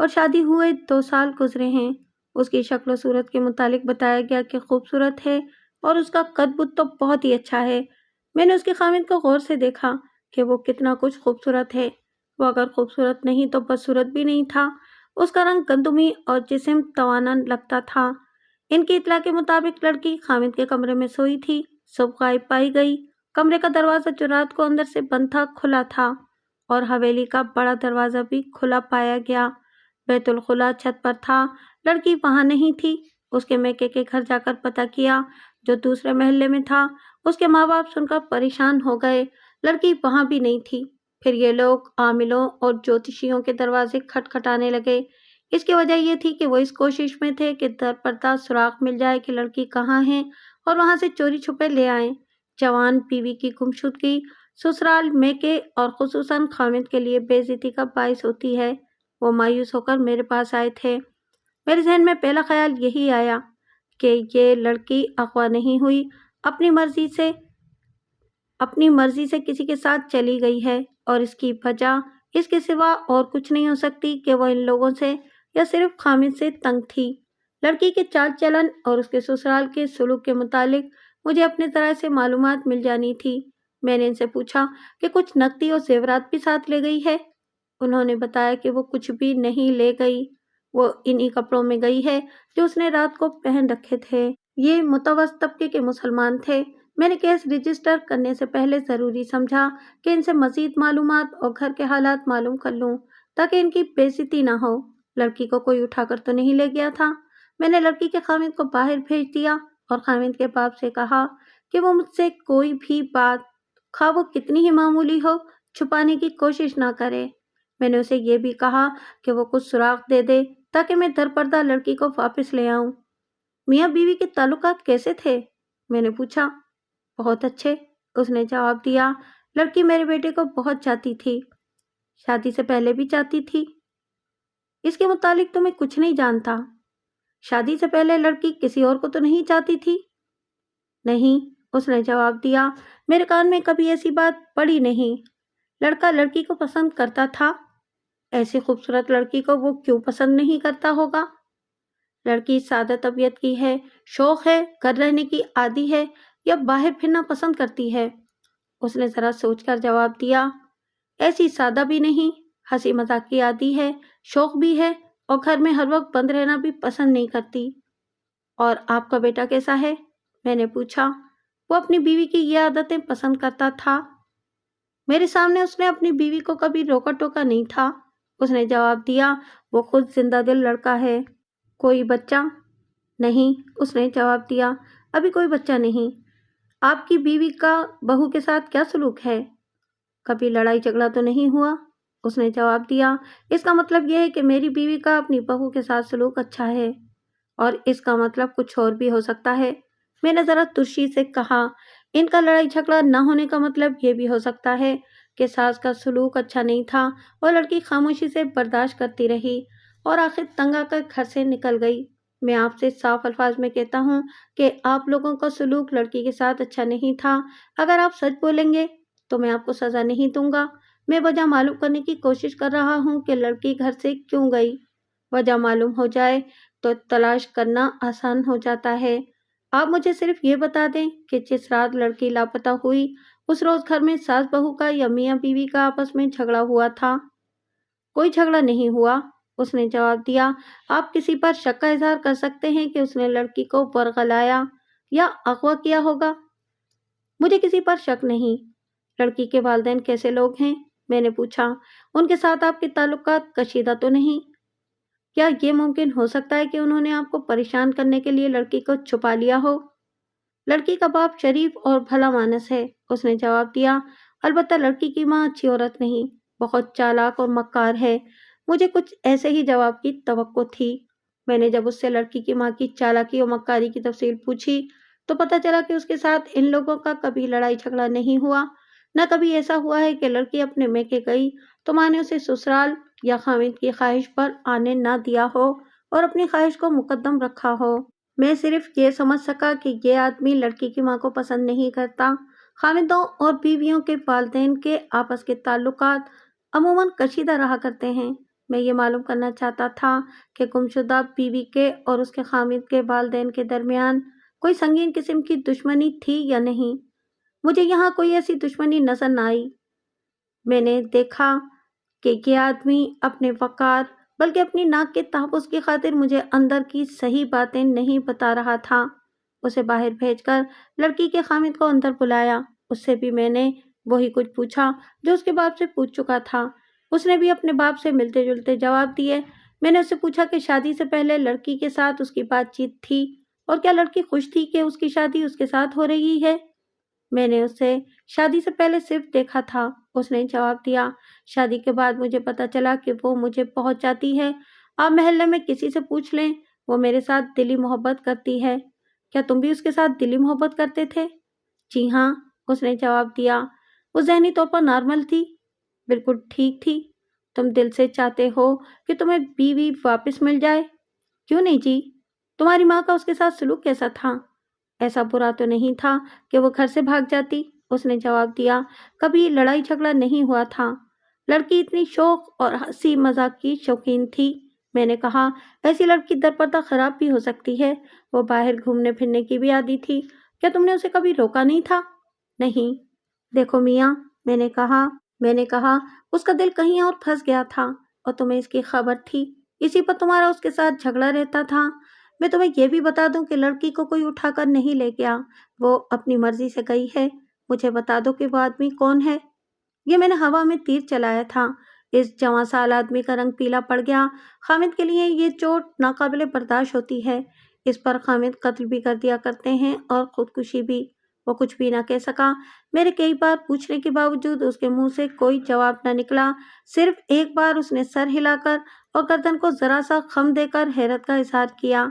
اور شادی ہوئے 2 سال گزرے ہیں۔ اس کی شکل و صورت کے متعلق بتایا گیا کہ خوبصورت ہے اور اس کا قد بد تو بہت ہی اچھا ہے۔ میں نے اس کی خامد کو غور سے دیکھا کہ وہ کتنا کچھ خوبصورت ہے۔ وہ اگر خوبصورت نہیں تو بدصورت بھی نہیں تھا۔ اس کا رنگ گندمی اور جسم توانا لگتا تھا۔ ان کی اطلاع کے مطابق لڑکی خامد کے کمرے میں سوئی تھی۔ صبح غائب پائی گئی۔ کمرے کا دروازہ جو رات کو اندر سے بند تھا کھلا تھا اور حویلی کا بڑا دروازہ بھی کھلا پایا گیا۔ بیت الخلا چھت پر تھا۔ لڑکی وہاں نہیں تھی۔ اس کے میکے کے گھر جا کر پتہ کیا جو دوسرے محلے میں تھا۔ اس کے ماں باپ سن کر پریشان ہو گئے۔ لڑکی وہاں بھی نہیں تھی۔ پھر یہ لوگ عاملوں اور جوتشیوں کے دروازے کھٹکھٹانے لگے۔ اس کی وجہ یہ تھی کہ وہ اس کوشش میں تھے کہ در پردہ سراغ مل جائے کہ لڑکی کہاں ہے اور وہاں سے چوری چھپے لے آئیں۔ جوان بیوی کی گمشدگی سسرال میکے اور خصوصاً خامد کے لیے بے عزتی کا باعث ہوتی ہے۔ وہ مایوس ہو کر میرے پاس آئے تھے۔ میرے ذہن میں پہلا خیال یہی آیا کہ یہ لڑکی اغوا نہیں ہوئی، اپنی مرضی سے کسی کے ساتھ چلی گئی ہے اور اس کی وجہ اس کے سوا اور کچھ نہیں ہو سکتی کہ وہ ان لوگوں سے یا صرف خامد سے تنگ تھی۔ لڑکی کے چال چلن اور اس کے سسرال کے سلوک کے متعلق مجھے اپنے ذرائع سے معلومات مل جانی تھی۔ میں نے ان سے پوچھا کہ کچھ نقدی اور زیورات بھی ساتھ لے گئی ہے۔ انہوں نے بتایا کہ وہ کچھ بھی نہیں لے گئی، وہ انہی کپڑوں میں گئی ہے جو اس نے رات کو پہن رکھے تھے۔ یہ متوسط طبقے کے مسلمان تھے۔ میں نے کیس رجسٹر کرنے سے پہلے ضروری سمجھا کہ ان سے مزید معلومات اور گھر کے حالات معلوم کر لوں تاکہ ان کی بے عزتی نہ ہو۔ لڑکی کو کوئی اٹھا کر تو نہیں لے گیا تھا؟ میں نے لڑکی کے خامد کو باہر بھیج دیا اور خامد کے باپ سے کہا کہ وہ مجھ سے کوئی بھی بات، خواہ وہ کتنی ہی معمولی ہو، چھپانے کی کوشش نہ کرے۔ میں نے اسے یہ بھی کہا کہ وہ کچھ سراغ دے دے تاکہ میں در پردہ لڑکی کو واپس لے آؤں۔ میاں بیوی کے تعلقات کیسے تھے؟ میں نے پوچھا۔ بہت اچھے، اس نے جواب دیا۔ لڑکی میرے بیٹے کو بہت چاہتی تھی، شادی سے پہلے بھی چاہتی تھی۔ اس کے متعلق تو میں کچھ نہیں جانتا۔ شادی سے پہلے لڑکی کسی اور کو تو نہیں چاہتی تھی؟ نہیں، اس نے جواب دیا۔ میرے کان میں کبھی ایسی بات پڑی نہیں۔ لڑکا لڑکی کو پسند کرتا تھا۔ ایسی خوبصورت لڑکی کو وہ کیوں پسند نہیں کرتا ہوگا؟ لڑکی سادہ طبیعت کی ہے، شوق ہے، گھر رہنے کی عادی ہے یا باہر پھرنا پسند کرتی ہے؟ اس نے ذرا سوچ کر جواب دیا۔ ایسی سادہ بھی نہیں، ہنسی مذاق کی عادی ہے، شوق بھی ہے اور گھر میں ہر وقت بند رہنا بھی پسند نہیں کرتی۔ اور آپ کا بیٹا کیسا ہے؟ میں نے پوچھا۔ وہ اپنی بیوی کی یہ عادتیں پسند کرتا تھا۔ میرے سامنے اس نے اپنی بیوی کو کبھی روکا ٹوکا نہیں تھا، اس نے جواب دیا۔ وہ خود زندہ دل لڑکا ہے۔ کوئی بچہ؟ نہیں، اس نے جواب دیا، ابھی کوئی بچہ نہیں۔ آپ کی بیوی کا بہو کے ساتھ کیا سلوک ہے؟ کبھی لڑائی جھگڑا تو نہیں ہوا؟ اس نے جواب دیا۔ اس کا مطلب یہ ہے کہ میری بیوی کا اپنی بہو کے ساتھ سلوک اچھا ہے، اور اس کا مطلب کچھ اور بھی ہو سکتا ہے۔ میں نے ذرا ترشی سے کہا، ان کا لڑائی جھگڑا نہ ہونے کا مطلب یہ بھی ہو سکتا ہے کہ ساس کا سلوک اچھا نہیں تھا اور لڑکی خاموشی سے برداشت کرتی رہی اور آخر تنگ آ کر گھر سے نکل گئی۔ میں آپ سے صاف الفاظ میں کہتا ہوں کہ آپ لوگوں کا سلوک لڑکی کے ساتھ اچھا نہیں تھا۔ اگر آپ سچ بولیں گے تو میں آپ کو سزا نہیں دوں گا۔ میں وجہ معلوم کرنے کی کوشش کر رہا ہوں کہ لڑکی گھر سے کیوں گئی۔ وجہ معلوم ہو جائے تو تلاش کرنا آسان ہو جاتا ہے۔ آپ مجھے صرف یہ بتا دیں کہ جس رات لڑکی لاپتہ ہوئی اس روز گھر میں ساس بہو کا یا میاں بیوی کا آپس میں جھگڑا ہوا تھا؟ کوئی جھگڑا نہیں ہوا، اس نے جواب دیا۔ آپ کسی پر شک کا اظہار کر سکتے ہیں کہ اس نے لڑکی کو ورغلایا یا اغوا کیا ہوگا؟ مجھے کسی پر شک نہیں۔ لڑکی کے والدین کیسے لوگ ہیں؟ میں نے پوچھا۔ ان کے ساتھ آپ کے تعلقات کشیدہ تو نہیں؟ کیا یہ ممکن ہو سکتا ہے کہ انہوں نے آپ کو پریشان کرنے کے لیے لڑکی کو چھپا لیا ہو؟ لڑکی کا باپ شریف اور بھلا مانس ہے، اس نے جواب دیا۔ البتہ لڑکی کی ماں اچھی عورت نہیں، بہت چالاک اور مکار ہے۔ مجھے کچھ ایسے ہی جواب کی توقع تھی۔ میں نے جب اس سے لڑکی کی ماں کی چالاکی اور مکاری کی تفصیل پوچھی تو پتہ چلا کہ اس کے ساتھ ان لوگوں کا کبھی لڑائی جھگڑا نہیں ہوا، نہ کبھی ایسا ہوا ہے کہ لڑکی اپنے میکے گئی تو ماں نے اسے سسرال یا خامد کی خواہش پر آنے نہ دیا ہو اور اپنی خواہش کو مقدم رکھا ہو۔ میں صرف یہ سمجھ سکا کہ یہ آدمی لڑکی کی ماں کو پسند نہیں کرتا۔ خامدوں اور بیویوں کے والدین کے آپس کے تعلقات عموماً کشیدہ رہا کرتے ہیں۔ میں یہ معلوم کرنا چاہتا تھا کہ گمشدہ بیوی کے اور اس کے خامد کے والدین کے درمیان کوئی سنگین قسم کی دشمنی تھی یا نہیں۔ مجھے یہاں کوئی ایسی دشمنی نظر نہ آئی۔ میں نے دیکھا کہ یہ آدمی اپنے وقار بلکہ اپنی ناک کے تحفظ کی خاطر مجھے اندر کی صحیح باتیں نہیں بتا رہا تھا۔ اسے باہر بھیج کر لڑکی کے خامد کو اندر بلایا۔ اس سے بھی میں نے وہی کچھ پوچھا جو اس کے باپ سے پوچھ چکا تھا۔ اس نے بھی اپنے باپ سے ملتے جلتے جواب دیے۔ میں نے اس سے پوچھا کہ شادی سے پہلے لڑکی کے ساتھ اس کی بات چیت تھی اور کیا لڑکی خوش تھی کہ اس کی شادی اس کے ساتھ ہو رہی ہے۔ میں نے اسے شادی سے پہلے صرف دیکھا تھا، اس نے جواب دیا۔ شادی کے بعد مجھے پتا چلا کہ وہ مجھے بہت چاہتی ہے۔ آپ محلے میں کسی سے پوچھ لیں، وہ میرے ساتھ دلی محبت کرتی ہے۔ کیا تم بھی اس کے ساتھ دلی محبت کرتے تھے؟ جی ہاں، اس نے جواب دیا۔ وہ ذہنی طور پر نارمل تھی؟ بالکل ٹھیک تھی۔ تم دل سے چاہتے ہو کہ تمہیں بیوی واپس مل جائے؟ کیوں نہیں جی؟ تمہاری ماں کا اس کے ساتھ سلوک کیسا تھا؟ ایسا برا تو نہیں تھا کہ وہ گھر سے بھاگ جاتی، اس نے جواب دیا۔ کبھی لڑائی جھگڑا نہیں ہوا تھا۔ لڑکی اتنی شوق اور ہنسی مذاق کی شوقین تھی۔ میں نے کہا، ایسی لڑکی درپردہ خراب بھی ہو سکتی ہے۔ وہ باہر گھومنے پھرنے کی بھی عادی تھی۔ کیا تم نے اسے کبھی روکا نہیں تھا؟ نہیں۔ دیکھو میاں، میں نے کہا اس کا دل کہیں اور پھنس گیا تھا اور تمہیں اس کی خبر تھی، اسی پر تمہارا اس کے ساتھ جھگڑا رہتا تھا۔ میں تمہیں یہ بھی بتا دوں کہ لڑکی کو کوئی اٹھا کر نہیں لے گیا، وہ اپنی مرضی سے گئی ہے۔ مجھے بتا دو کہ وہ آدمی کون ہے؟ یہ میں نے ہوا میں تیر چلایا تھا۔ اس جوان سال آدمی کا رنگ پیلا پڑ گیا۔ خامد کے لیے یہ چوٹ ناقابل برداشت ہوتی ہے۔ اس پر خامد قتل بھی کر دیا کرتے ہیں اور خودکشی بھی۔ وہ کچھ بھی نہ کہہ سکا۔ میرے کئی بار پوچھنے کے باوجود اس کے منہ سے کوئی جواب نہ نکلا۔ صرف ایک بار اس نے سر ہلا کر اور گردن کو ذرا سا خم دے کر حیرت کا اظہار کیا۔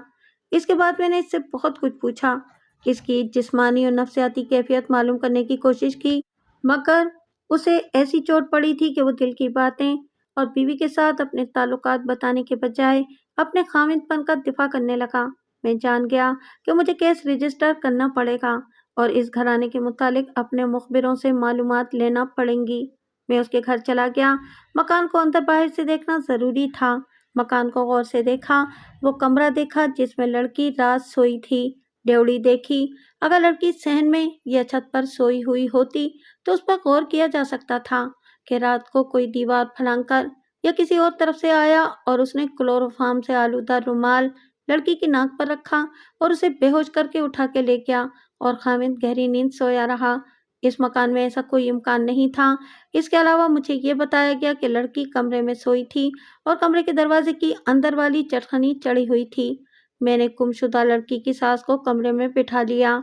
اس کے بعد میں نے اس سے بہت کچھ پوچھا، اس کی جسمانی اور نفسیاتی کیفیت معلوم کرنے کی کوشش کی، مگر اسے ایسی چوٹ پڑی تھی کہ وہ دل کی باتیں اور بیوی کے ساتھ اپنے تعلقات بتانے کے بجائے اپنے خامد پن کا دفاع کرنے لگا۔ میں جان گیا کہ مجھے کیس رجسٹر کرنا پڑے گا اور اس گھرانے کے متعلق اپنے مخبروں سے معلومات لینا پڑیں گی۔ میں اس کے گھر چلا گیا۔ مکان کو اندر باہر سے دیکھنا ضروری تھا۔ مکان کو غور سے دیکھا، وہ کمرہ دیکھا جس میں لڑکی رات سوئی تھی، ڈیوڑی دیکھی۔ اگر لڑکی صحن میں یا چھت پر سوئی ہوئی ہوتی تو اس پر غور کیا جا سکتا تھا کہ رات کو کوئی دیوار پھلانگ کر یا کسی اور طرف سے آیا اور اس نے کلوروفارم سے آلودہ رومال لڑکی کی ناک پر رکھا اور اسے بے ہوش کر کے اٹھا کے لے گیا اور خامد گہری نیند سویا رہا۔ اس مکان میں ایسا کوئی امکان نہیں تھا۔ اس کے علاوہ مجھے یہ بتایا گیا کہ لڑکی کمرے میں سوئی تھی اور کمرے کے دروازے کی اندر والی چٹخنی چڑھی ہوئی تھی۔ میں نے گمشدہ لڑکی کی ساس کو کمرے میں بٹھا لیا۔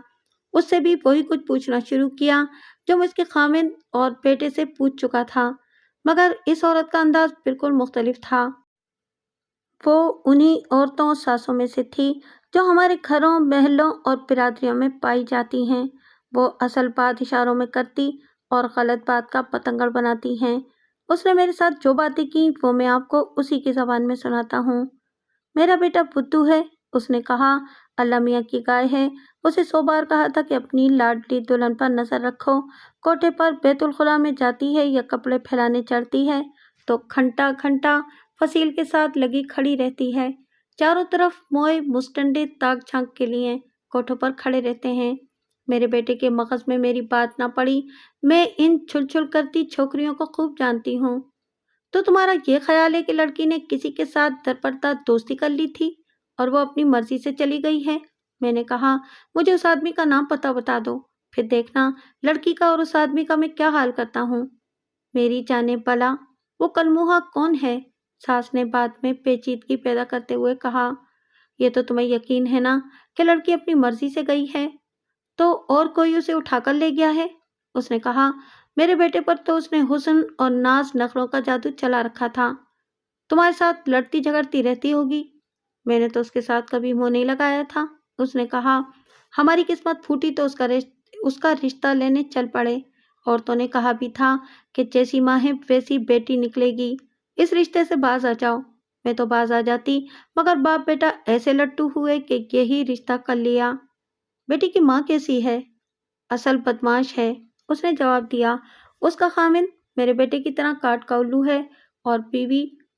اس سے بھی وہی کچھ پوچھنا شروع کیا جو مجھ کے خامد اور بیٹے سے پوچھ چکا تھا، مگر اس عورت کا انداز بالکل مختلف تھا۔ وہ انہی عورتوں اور ساسوں میں سے تھی جو ہمارے گھروں، محلوں اور برادریوں میں پائی جاتی ہیں۔ وہ اصل بات اشاروں میں کرتی اور غلط بات کا پتنگڑ بناتی ہیں۔ اس نے میرے ساتھ جو باتیں کی وہ میں آپ کو اسی کی زبان میں سناتا ہوں۔ میرا بیٹا بدھو ہے، اس نے کہا، اللہ میاں کی گائے ہے۔ اسے 100 بار کہا تھا کہ اپنی لاڈلی دلہن پر نظر رکھو۔ کوٹھے پر بیت الخلا میں جاتی ہے یا کپڑے پھیلانے چڑھتی ہے تو گھنٹا گھنٹا فصیل کے ساتھ لگی کھڑی رہتی ہے۔ چاروں طرف موئے مستنڈے تاک جھانک کے لیے کوٹھوں پر کھڑے رہتے ہیں۔ میرے بیٹے کے مغز میں میری بات نہ پڑی۔ میں ان چھل چھل کرتی چھوکریوں کو خوب جانتی ہوں۔ تو تمہارا یہ خیال ہے کہ لڑکی نے کسی کے ساتھ درپردہ دوستی کر لی تھی اور وہ اپنی مرضی سے چلی گئی ہے؟ میں نے کہا، مجھے اس آدمی کا نام پتہ بتا دو، پھر دیکھنا لڑکی کا اور اس آدمی کا میں کیا حال کرتا ہوں۔ میری جانے بلا، وہ کلموہا کون ہے؟ ساس نے بات میں پیچیدگی پیدا کرتے ہوئے کہا۔ یہ تو تمہیں یقین ہے نا کہ لڑکی اپنی مرضی سے گئی ہے؟ تو اور کوئی اسے اٹھا کر لے گیا ہے؟ اس نے کہا، میرے بیٹے پر تو اس نے حسن اور ناز نخروں کا جادو چلا رکھا تھا۔ تمہارے ساتھ لڑتی جھگڑتی رہتی ہوگی۔ میں نے تو اس کے ساتھ کبھی منہ نہیں لگایا تھا۔ اس نے کہا، ہماری قسمت پھوٹی تو اس کا رشتہ لینے چل پڑے۔ عورتوں نے کہا بھی تھا کہ جیسی ماں ہے ویسی بیٹی نکلے گی، اس رشتے سے باز آ جاؤ۔ میں تو باز آ جاتی، مگر باپ بیٹا ایسے لٹو ہوئے کہ یہی رشتہ کر لیا۔ بیٹی کی ماں کیسی ہے؟ اصل بدماش ہے، اس نے جواب دیا۔ اس کا خامند میرے بیٹے کی طرح کاٹ کا الو ہے اور بیوی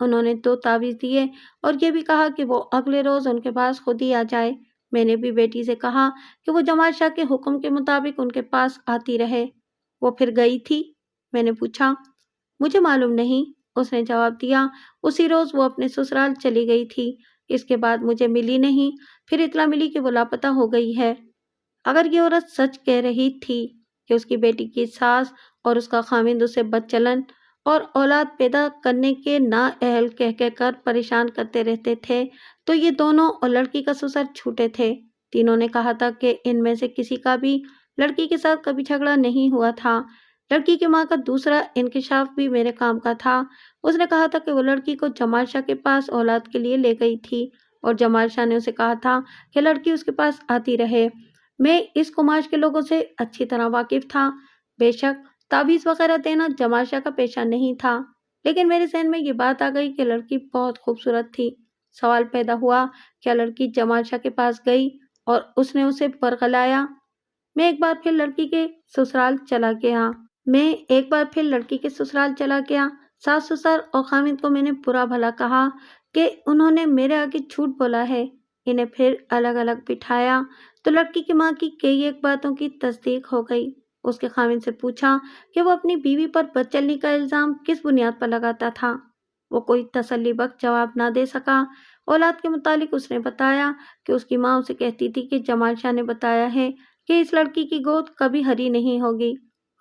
انہوں نے 2 تعویذ دیے اور یہ بھی کہا کہ وہ اگلے روز ان کے پاس خود ہی آ جائے۔ میں نے بھی بیٹی سے کہا کہ وہ جمال شاہ کے حکم کے مطابق ان کے پاس آتی رہے۔ وہ پھر گئی تھی؟ میں نے پوچھا۔ مجھے معلوم نہیں، اس نے جواب دیا۔ اسی روز وہ اپنے سسرال چلی گئی تھی۔ اس کے بعد مجھے ملی نہیں۔ پھر اطلاع ملی کہ وہ لاپتہ ہو گئی ہے۔ اگر یہ عورت سچ کہہ رہی تھی کہ اس کی بیٹی کی ساس اور اس کا خاوند اسے بد چلن اور اولاد پیدا کرنے کے نااہل کہہ کر پریشان کرتے رہتے تھے، تو یہ دونوں اور لڑکی کا سسر جھوٹے تھے۔ تینوں نے کہا تھا کہ ان میں سے کسی کا بھی لڑکی کے ساتھ کبھی جھگڑا نہیں ہوا تھا۔ لڑکی کی ماں کا دوسرا انکشاف بھی میرے کام کا تھا۔ اس نے کہا تھا کہ وہ لڑکی کو جمال شاہ کے پاس اولاد کے لیے لے گئی تھی اور جمال شاہ نے اسے کہا تھا کہ لڑکی اس کے پاس آتی رہے۔ میں اس قماش کے لوگوں سے اچھی طرح واقف تھا۔ بے شک تعویذ وغیرہ دینا جمال شاہ کا پیشہ نہیں تھا، لیکن میرے ذہن میں یہ بات آ گئی کہ لڑکی بہت خوبصورت تھی۔ سوال پیدا ہوا، کیا لڑکی جمال شاہ کے پاس گئی اور اس نے اسے ورغلایا؟ میں ایک بار پھر لڑکی کے سسرال چلا گیا۔ ساس سسر اور خاوند کو میں نے برا بھلا کہا کہ انہوں نے میرے آگے جھوٹ بولا ہے۔ انہیں پھر الگ الگ بٹھایا تو لڑکی کی ماں کی کئی ایک باتوں کی تصدیق ہو گئی۔ اس کے خاوند سے پوچھا کہ وہ اپنی بیوی پر بد چلنی کا الزام کس بنیاد پر لگاتا تھا۔ وہ کوئی تسلی بخش جواب نہ دے سکا۔ اولاد کے متعلق اس نے بتایا کہ اس کی ماں اسے کہتی تھی کہ جمال شاہ نے بتایا ہے کہ اس لڑکی کی گود کبھی ہری نہیں ہوگی۔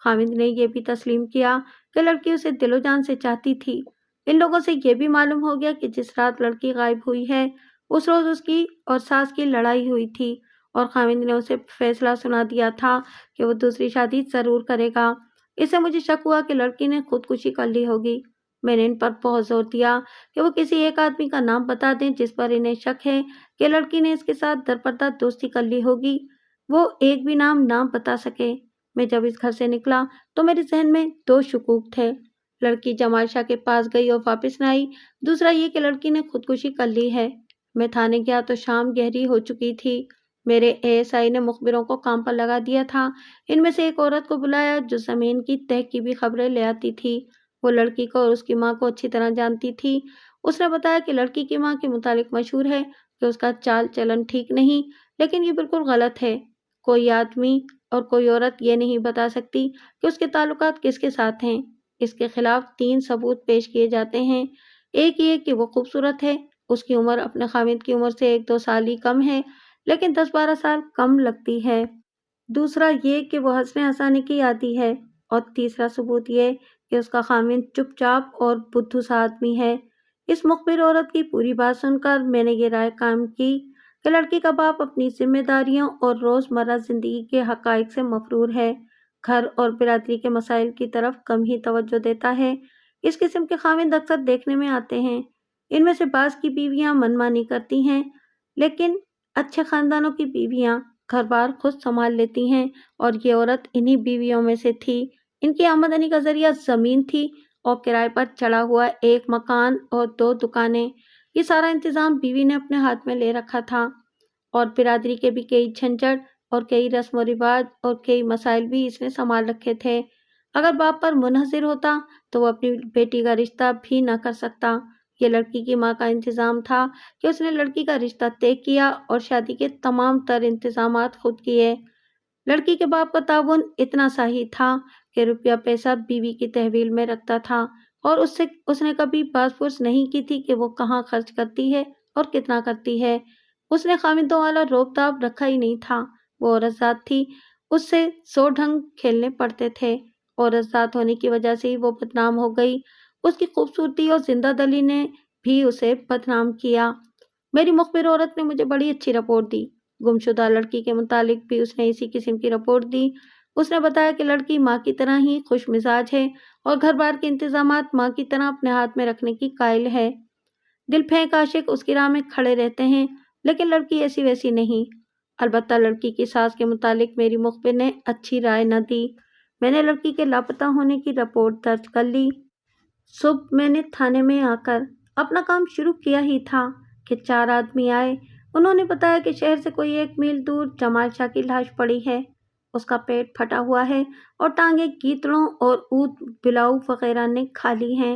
خاوند نے یہ بھی تسلیم کیا کہ لڑکی اسے دل و جان سے چاہتی تھی۔ ان لوگوں سے یہ بھی معلوم ہو گیا کہ جس رات لڑکی غائب ہوئی ہے اس روز اس کی اور ساس کی لڑائی ہوئی تھی اور خاوند نے اسے فیصلہ سنا دیا تھا کہ وہ دوسری شادی ضرور کرے گا۔ اس سے مجھے شک ہوا کہ لڑکی نے خودکشی کر لی ہوگی۔ میں نے ان پر بہت زور دیا کہ وہ کسی ایک آدمی کا نام بتا دیں جس پر انہیں شک ہے کہ لڑکی نے اس کے ساتھ درپردہ دوستی کر لی ہوگی۔ وہ ایک بھی نام نہ بتا سکے۔ میں جب اس گھر سے نکلا تو میرے ذہن میں 2 شکوک تھے۔ لڑکی جمال شاہ کے پاس گئی اور واپس نہ آئی، دوسرا یہ کہ لڑکی نے خودکشی کر لی ہے۔ میں تھانے گیا تو شام گہری ہو چکی تھی۔ میرے ASI نے مخبروں کو کام پر لگا دیا تھا۔ ان میں سے ایک عورت کو بلایا جو زمین کی تہ کی بھی خبریں لے آتی تھی۔ وہ لڑکی کو اور اس کی ماں کو اچھی طرح جانتی تھی۔ اس نے بتایا کہ لڑکی کی ماں کے متعلق مشہور ہے کہ اس کا چال چلن ٹھیک نہیں، لیکن یہ بالکل غلط ہے۔ کوئی آدمی اور کوئی عورت یہ نہیں بتا سکتی کہ اس کے تعلقات کس کے ساتھ ہیں۔ اس کے خلاف 3 ثبوت پیش کیے جاتے ہیں۔ ایک یہ کہ وہ خوبصورت ہے، اس کی عمر اپنے خاوند کی عمر سے 1-2 سال ہی کم ہے، لیکن 10-12 سال کم لگتی ہے۔ دوسرا یہ کہ وہ ہنسنے ہنسانے کی عادی ہے، اور تیسرا ثبوت یہ کہ اس کا خاوند چپ چاپ اور بدھو سا آدمی ہے۔ اس مخبر عورت کی پوری بات سن کر میں نے یہ رائے قائم کی کہ لڑکی کا باپ اپنی ذمہ داریوں اور روزمرہ زندگی کے حقائق سے مفرور ہے، گھر اور برادری کے مسائل کی طرف کم ہی توجہ دیتا ہے۔ اس قسم کے خاوند اکثر دیکھنے میں آتے ہیں۔ ان میں سے بعض کی بیویاں منمانی کرتی ہیں، لیکن اچھے خاندانوں کی بیویاں گھر بار خود سنبھال لیتی ہیں، اور یہ عورت انہی بیویوں میں سے تھی۔ ان کی آمدنی کا ذریعہ زمین تھی اور کرائے پر چڑھا ہوا 1 مکان اور 2 دکانیں۔ یہ سارا انتظام بیوی نے اپنے ہاتھ میں لے رکھا تھا، اور برادری کے بھی کئی جھنجھٹ اور کئی رسم و رواج اور کئی مسائل بھی اس نے سنبھال رکھے تھے۔ اگر باپ پر منحصر ہوتا تو وہ اپنی بیٹی کا رشتہ بھی نہ کر سکتا۔ یہ لڑکی کی ماں کا انتظام تھا کہ اس نے لڑکی کا رشتہ طے کیا اور شادی کے تمام تر انتظامات خود کیے۔ لڑکی کے باپ کا تعاون اتنا سا ہی تھا کہ روپیہ پیسہ بیوی کی تحویل میں رکھتا تھا، اور اس نے کبھی باز پرس نہیں کی تھی کہ وہ کہاں خرچ کرتی ہے اور کتنا کرتی ہے۔ اس نے خاوندوں والا روب داب رکھا ہی نہیں تھا۔ وہ عورت ذات تھی، اس سے 100 ڈھنگ کھیلنے پڑتے تھے۔ عورت ذات ہونے کی وجہ سے ہی وہ بدنام ہو گئی۔ اس کی خوبصورتی اور زندہ دلی نے بھی اسے بدنام کیا۔ میری مخبر عورت نے مجھے بڑی اچھی رپورٹ دی۔ گمشدہ لڑکی کے متعلق بھی اس نے اسی قسم کی رپورٹ دی۔ اس نے بتایا کہ لڑکی ماں کی طرح ہی خوش مزاج ہے اور گھر بار کے انتظامات ماں کی طرح اپنے ہاتھ میں رکھنے کی قائل ہے۔ دل پھینک عاشق اس کی راہ میں کھڑے رہتے ہیں، لیکن لڑکی ایسی ویسی نہیں۔ البتہ لڑکی کی ساس کے متعلق میری مخبر نے اچھی رائے نہ دی۔ میں نے لڑکی کے لاپتہ ہونے کی رپورٹ درج کر لی۔ صبح میں نے تھانے میں آ کر اپنا کام شروع کیا ہی تھا کہ 4 آدمی آئے۔ انہوں نے بتایا کہ شہر سے کوئی 1 میل دور جمال شاہ کی لاش پڑی ہے۔ اس کا پیٹ پھٹا ہوا ہے اور ٹانگیں گیدڑوں اور اود بلاؤ وغیرہ نے کھا لی ہیں۔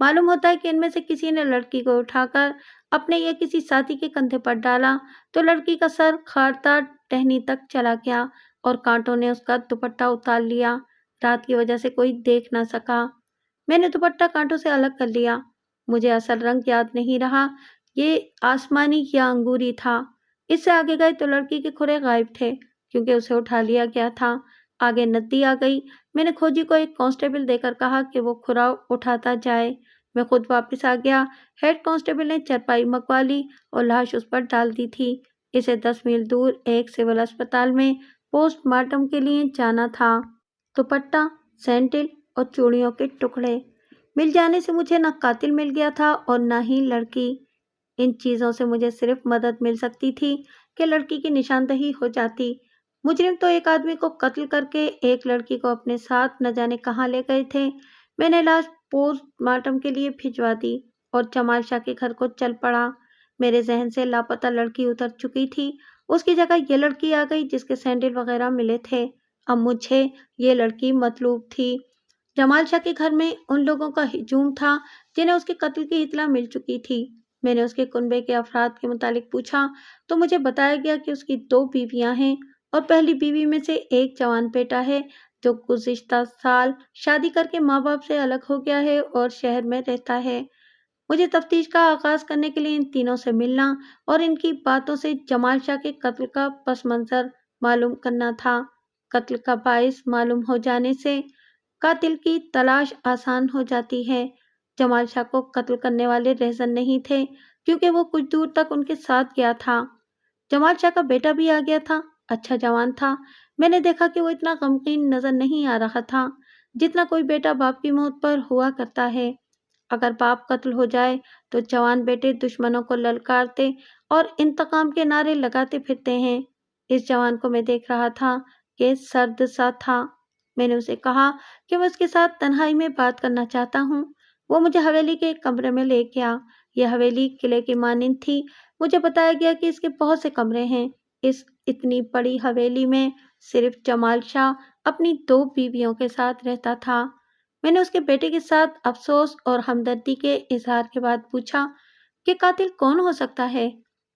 معلوم ہوتا ہے کہ ان میں سے کسی نے لڑکی کو اٹھا کر اپنے یا کسی ساتھی کے کندھے پر ڈالا تو لڑکی کا سر کھارتا ٹہنی تک چلا گیا اور کانٹوں نے اس کا دوپٹہ اتار لیا۔ رات کی وجہ سے کوئی دیکھ نہ سکا۔ میں نے دوپٹہ کانٹوں سے الگ کر لیا۔ مجھے اصل رنگ یاد نہیں رہا، یہ آسمانی یا انگوری تھا۔ اس سے آگے گئے تو لڑکی کے کھرے غائب تھے کیونکہ اسے اٹھا لیا گیا تھا۔ آگے ندی آ گئی۔ میں نے کھوجی کو ایک کانسٹیبل دے کر کہا کہ وہ کھرا اٹھاتا جائے۔ میں خود واپس آ گیا۔ ہیڈ کانسٹیبل نے چرپائی منگوا لی اور لاش اس پر ڈال دی تھی۔ اسے 10 میل دور ایک سول اسپتال میں پوسٹ مارٹم کے لیے جانا تھا۔ دوپٹہ، سینڈل اور چوڑیوں کے ٹکڑے مل جانے سے مجھے نہ قاتل مل گیا تھا اور نہ ہی لڑکی۔ ان چیزوں سے مجھے صرف مدد مل سکتی تھی کہ لڑکی کی نشاندہی ہو جاتی۔ مجرم تو ایک آدمی کو قتل کر کے ایک لڑکی کو اپنے ساتھ نہ جانے کہاں لے گئے تھے۔ میں نے لاش پوسٹ مارٹم کے لیے بھجوا دی اور جمال شاہ کے گھر کو چل پڑا۔ میرے ذہن سے لاپتہ لڑکی اتر چکی تھی۔ اس کی جگہ یہ لڑکی آ گئی جس کے سینڈل وغیرہ ملے تھے۔ اب مجھے یہ لڑکی مطلوب تھی۔ جمال شاہ کے گھر میں ان لوگوں کا ہجوم تھا جنہیں اس کے قتل کی اطلاع مل چکی تھی۔ میں نے اس کے کنبے کے افراد کے متعلق پوچھا تو مجھے بتایا گیا کہ اس کی 2 بیویاں ہیں اور پہلی بیوی میں سے ایک جوان بیٹا ہے جو گزشتہ سال شادی کر کے ماں باپ سے الگ ہو گیا ہے اور شہر میں رہتا ہے۔ مجھے تفتیش کا آغاز کرنے کے لیے ان تینوں سے ملنا اور ان کی باتوں سے جمال شاہ کے قتل کا پس منظر معلوم کرنا تھا۔ قتل کا باعث معلوم ہو جانے سے قاتل کی تلاش آسان ہو جاتی ہے۔ جمال شاہ کو قتل کرنے والے رہزن نہیں تھے کیونکہ وہ کچھ دور تک ان کے ساتھ گیا تھا۔ جمال شاہ کا بیٹا بھی آ گیا تھا، اچھا جوان تھا۔ میں نے دیکھا کہ وہ اتنا غمگین نظر نہیں آ رہا تھا جتنا کوئی بیٹا باپ کی موت پر ہوا کرتا ہے۔ اگر باپ قتل ہو جائے تو جوان بیٹے دشمنوں کو للکارتے اور انتقام کے نعرے لگاتے پھرتے ہیں۔ اس جوان کو میں دیکھ رہا تھا کہ سرد سا تھا۔ میں نے اسے کہا کہ میں اس کے ساتھ تنہائی میں بات کرنا چاہتا ہوں۔ وہ مجھے حویلی کے ایک کمرے میں لے گیا۔ یہ حویلی قلعے کی مانند تھی۔ مجھے بتایا گیا کہ اس کے بہت سے کمرے ہیں۔ اس اتنی بڑی حویلی میں صرف جمال شاہ اپنی 2 بیویوں کے ساتھ رہتا تھا۔ میں نے اس کے بیٹے کے ساتھ افسوس اور ہمدردی کے اظہار کے بعد پوچھا کہ قاتل کون ہو سکتا ہے؟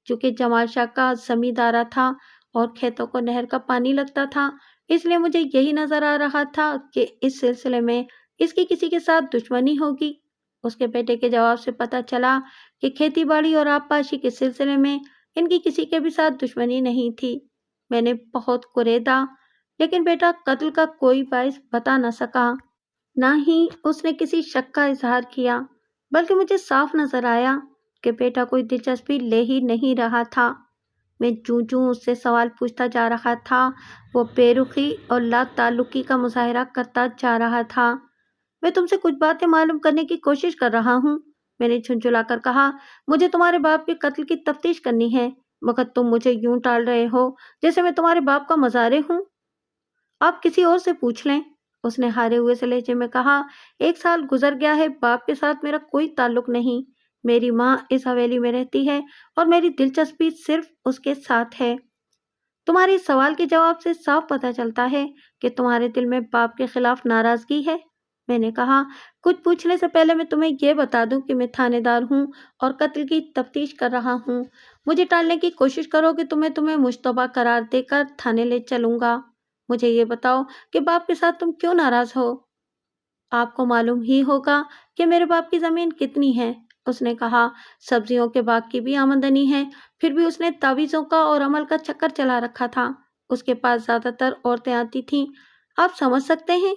چونکہ جمال شاہ کا زمیندارہ تھا اور کھیتوں کو نہر کا پانی لگتا تھا، اس لیے مجھے یہی نظر آ رہا تھا کہ اس سلسلے میں اس کی کسی کے ساتھ دشمنی ہوگی۔ اس کے بیٹے کے جواب سے پتہ چلا کہ کھیتی باڑی اور آبپاشی کے سلسلے میں ان کی کسی کے بھی ساتھ دشمنی نہیں تھی۔ میں نے بہت کوریدا، لیکن بیٹا قتل کا کوئی باعث بتا نہ سکا۔ نہ ہی اس نے کسی شک کا اظہار کیا، بلکہ مجھے صاف نظر آیا کہ بیٹا کوئی دلچسپی لے ہی نہیں رہا تھا۔ میں جوں اس سے سوال پوچھتا جا رہا تھا وہ بے رخی اور لا تعلقی کا مظاہرہ کرتا جا رہا تھا۔ میں تم سے کچھ باتیں معلوم کرنے کی کوشش کر رہا ہوں، میں نے جھنجھلا کر کہا۔ مجھے تمہارے باپ کے قتل کی تفتیش کرنی ہے، مگر تم مجھے یوں ٹال رہے ہو جیسے میں تمہارے باپ کا مزارع ہوں۔ آپ کسی اور سے پوچھ لیں، اس نے ہارے ہوئے سے لہجے میں کہا۔ 1 سال گزر گیا ہے، باپ کے ساتھ میرا کوئی تعلق نہیں۔ میری ماں اس حویلی میں رہتی ہے اور میری دلچسپی صرف اس کے ساتھ ہے۔ تمہارے اس سوال کے جواب سے صاف پتہ چلتا ہے کہ تمہارے دل میں باپ کے خلاف ناراضگی ہے، میں نے کہا۔ کچھ پوچھنے سے پہلے میں تمہیں یہ بتا دوں کہ میں تھانے دار ہوں اور قتل کی تفتیش کر رہا ہوں۔ مجھے ٹالنے کی کوشش کرو کہ تمہیں مشتبہ قرار دے کر تھانے لے چلوں گا۔ مجھے یہ بتاؤ کہ باپ کے ساتھ تم کیوں ناراض ہو؟ آپ کو معلوم ہی ہوگا کہ میرے باپ کی زمین کتنی ہے، اس نے کہا۔ سبزیوں کے باغ کی بھی آمدنی ہے، پھر بھی اس نے تعویذوں کا اور عمل کا چکر چلا رکھا تھا۔ اس کے پاس زیادہ تر عورتیں آتی تھیں۔ آپ سمجھ سکتے ہیں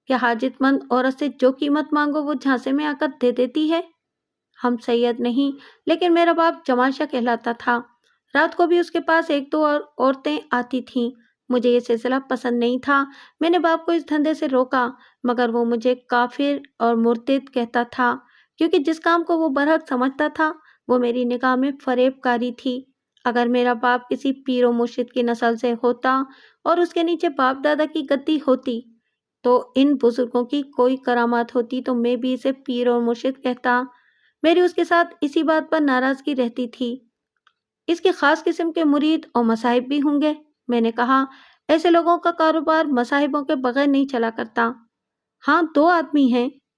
کہ حاجت مند عورت سے جو قیمت مانگو وہ جھانسے میں آ کر دے دیتی ہے۔ ہم سید نہیں، لیکن میرا باپ جمال شاہ کہلاتا تھا۔ رات کو بھی اس کے پاس 1-2 اور عورتیں آتی تھیں۔ مجھے یہ سلسلہ پسند نہیں تھا۔ میں نے باپ کو اس دھندے سے روکا، مگر وہ مجھے کافر اور مرتد کہتا تھا کیونکہ جس کام کو وہ برحق سمجھتا تھا وہ میری نگاہ میں فریب کاری تھی۔ اگر میرا باپ کسی پیر و مرشد کی نسل سے ہوتا اور اس کے نیچے باپ دادا کی گدی ہوتی تو ان بزرگوں کی کوئی کرامات ہوتی تو میں بھی اسے پیر اور مرشد کہتا۔ میری اس کے ساتھ اسی بات پر ناراضگی رہتی تھی۔ اس کے خاص قسم کے مرید اور مصاحب بھی ہوں گے، میں نے کہا۔ ایسے لوگوں کا کاروبار مصاحبوں کے بغیر نہیں چلا کرتا۔ ہاں 2 آدمی ہیں،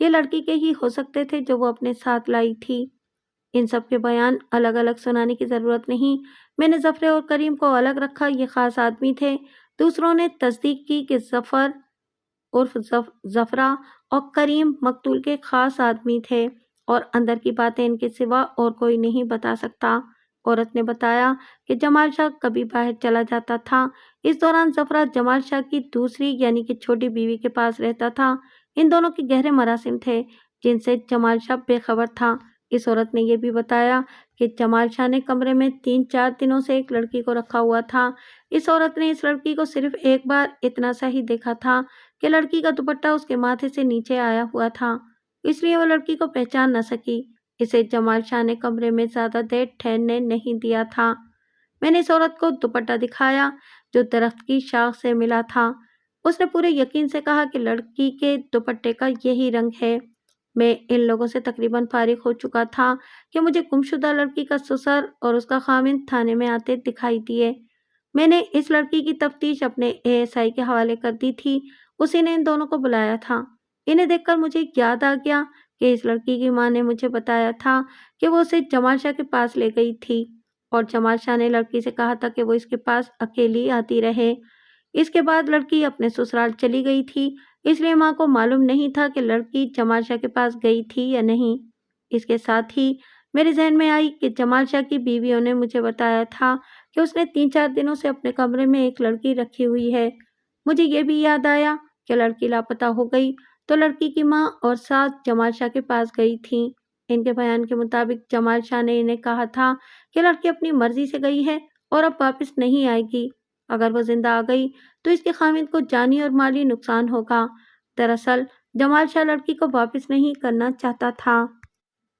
یہ لڑکی کے ہی ہو سکتے تھے جو وہ اپنے ساتھ لائی تھی۔ ان سب کے بیان الگ الگ سنانے کی ضرورت نہیں۔ میں نے ظفر اور کریم کو الگ رکھا، یہ خاص آدمی تھے۔ دوسروں نے تصدیق کی کہ ظفر عرف ظفرہ اور کریم مقتول کے خاص آدمی تھے اور اندر کی باتیں ان کے سوا اور کوئی نہیں بتا سکتا۔ عورت نے بتایا کہ جمال شاہ کبھی باہر چلا جاتا تھا۔ اس دوران ظفرہ جمال شاہ کی دوسری یعنی کہ چھوٹی بیوی کے پاس رہتا تھا۔ ان دونوں کے گہرے مراسم تھے جن سے جمال شاہ بے خبر تھا۔ اس عورت نے یہ بھی بتایا کہ جمال شاہ نے کمرے میں 3-4 دنوں سے ایک لڑکی کو رکھا ہوا تھا۔ اس عورت نے اس لڑکی کو صرف ایک بار اتنا سا ہی دیکھا تھا کہ لڑکی کا دوپٹہ اس کے ماتھے سے نیچے آیا ہوا تھا، اس لیے وہ لڑکی کو پہچان نہ سکی۔ اسے جمال شاہ نے کمرے میں زیادہ دیر ٹھہرنے نہیں دیا تھا۔ میں نے اس عورت کو دوپٹہ دکھایا جو درخت کی شاخ سے ملا تھا۔ اس نے پورے یقین سے کہا کہ لڑکی کے دوپٹے کا یہی رنگ ہے۔ میں ان لوگوں سے تقریباً فارغ ہو چکا تھا کہ مجھے گمشدہ لڑکی کا سسر اور اس کا خاوند تھانے میں آتے دکھائی دیے۔ میں نے اس لڑکی کی تفتیش اپنے ASI کے حوالے کر دی تھی، اسی نے ان دونوں کو بلایا تھا۔ انہیں دیکھ کر مجھے یاد آ گیا کہ اس لڑکی کی ماں نے مجھے بتایا تھا کہ وہ اسے جمال شاہ کے پاس لے گئی تھی اور جمال شاہ نے لڑکی سے کہا تھا کہ وہ اس کے پاس اکیلی آتی رہے۔ اس کے بعد لڑکی اپنے سسرال چلی گئی تھی، اس لیے ماں کو معلوم نہیں تھا کہ لڑکی جمال شاہ کے پاس گئی تھی یا نہیں۔ اس کے ساتھ ہی میرے ذہن میں آئی کہ جمال شاہ کی بیویوں نے مجھے بتایا تھا کہ اس نے 3-4 دنوں سے اپنے کمرے میں ایک لڑکی رکھی ہوئی ہے۔ مجھے یہ بھی یاد آیا کہ لڑکی لاپتہ ہو گئی تو لڑکی کی ماں اور ساتھ جمال شاہ کے پاس گئی تھیں۔ ان کے بیان کے مطابق جمال شاہ نے انہیں کہا تھا کہ لڑکی اپنی مرضی سے گئی ہے اور اب واپس نہیں آئے گی۔ اگر وہ زندہ آ گئی تو اس کے خاوند کو جانی اور مالی نقصان ہوگا۔ دراصل جمال شاہ لڑکی کو واپس نہیں کرنا چاہتا تھا۔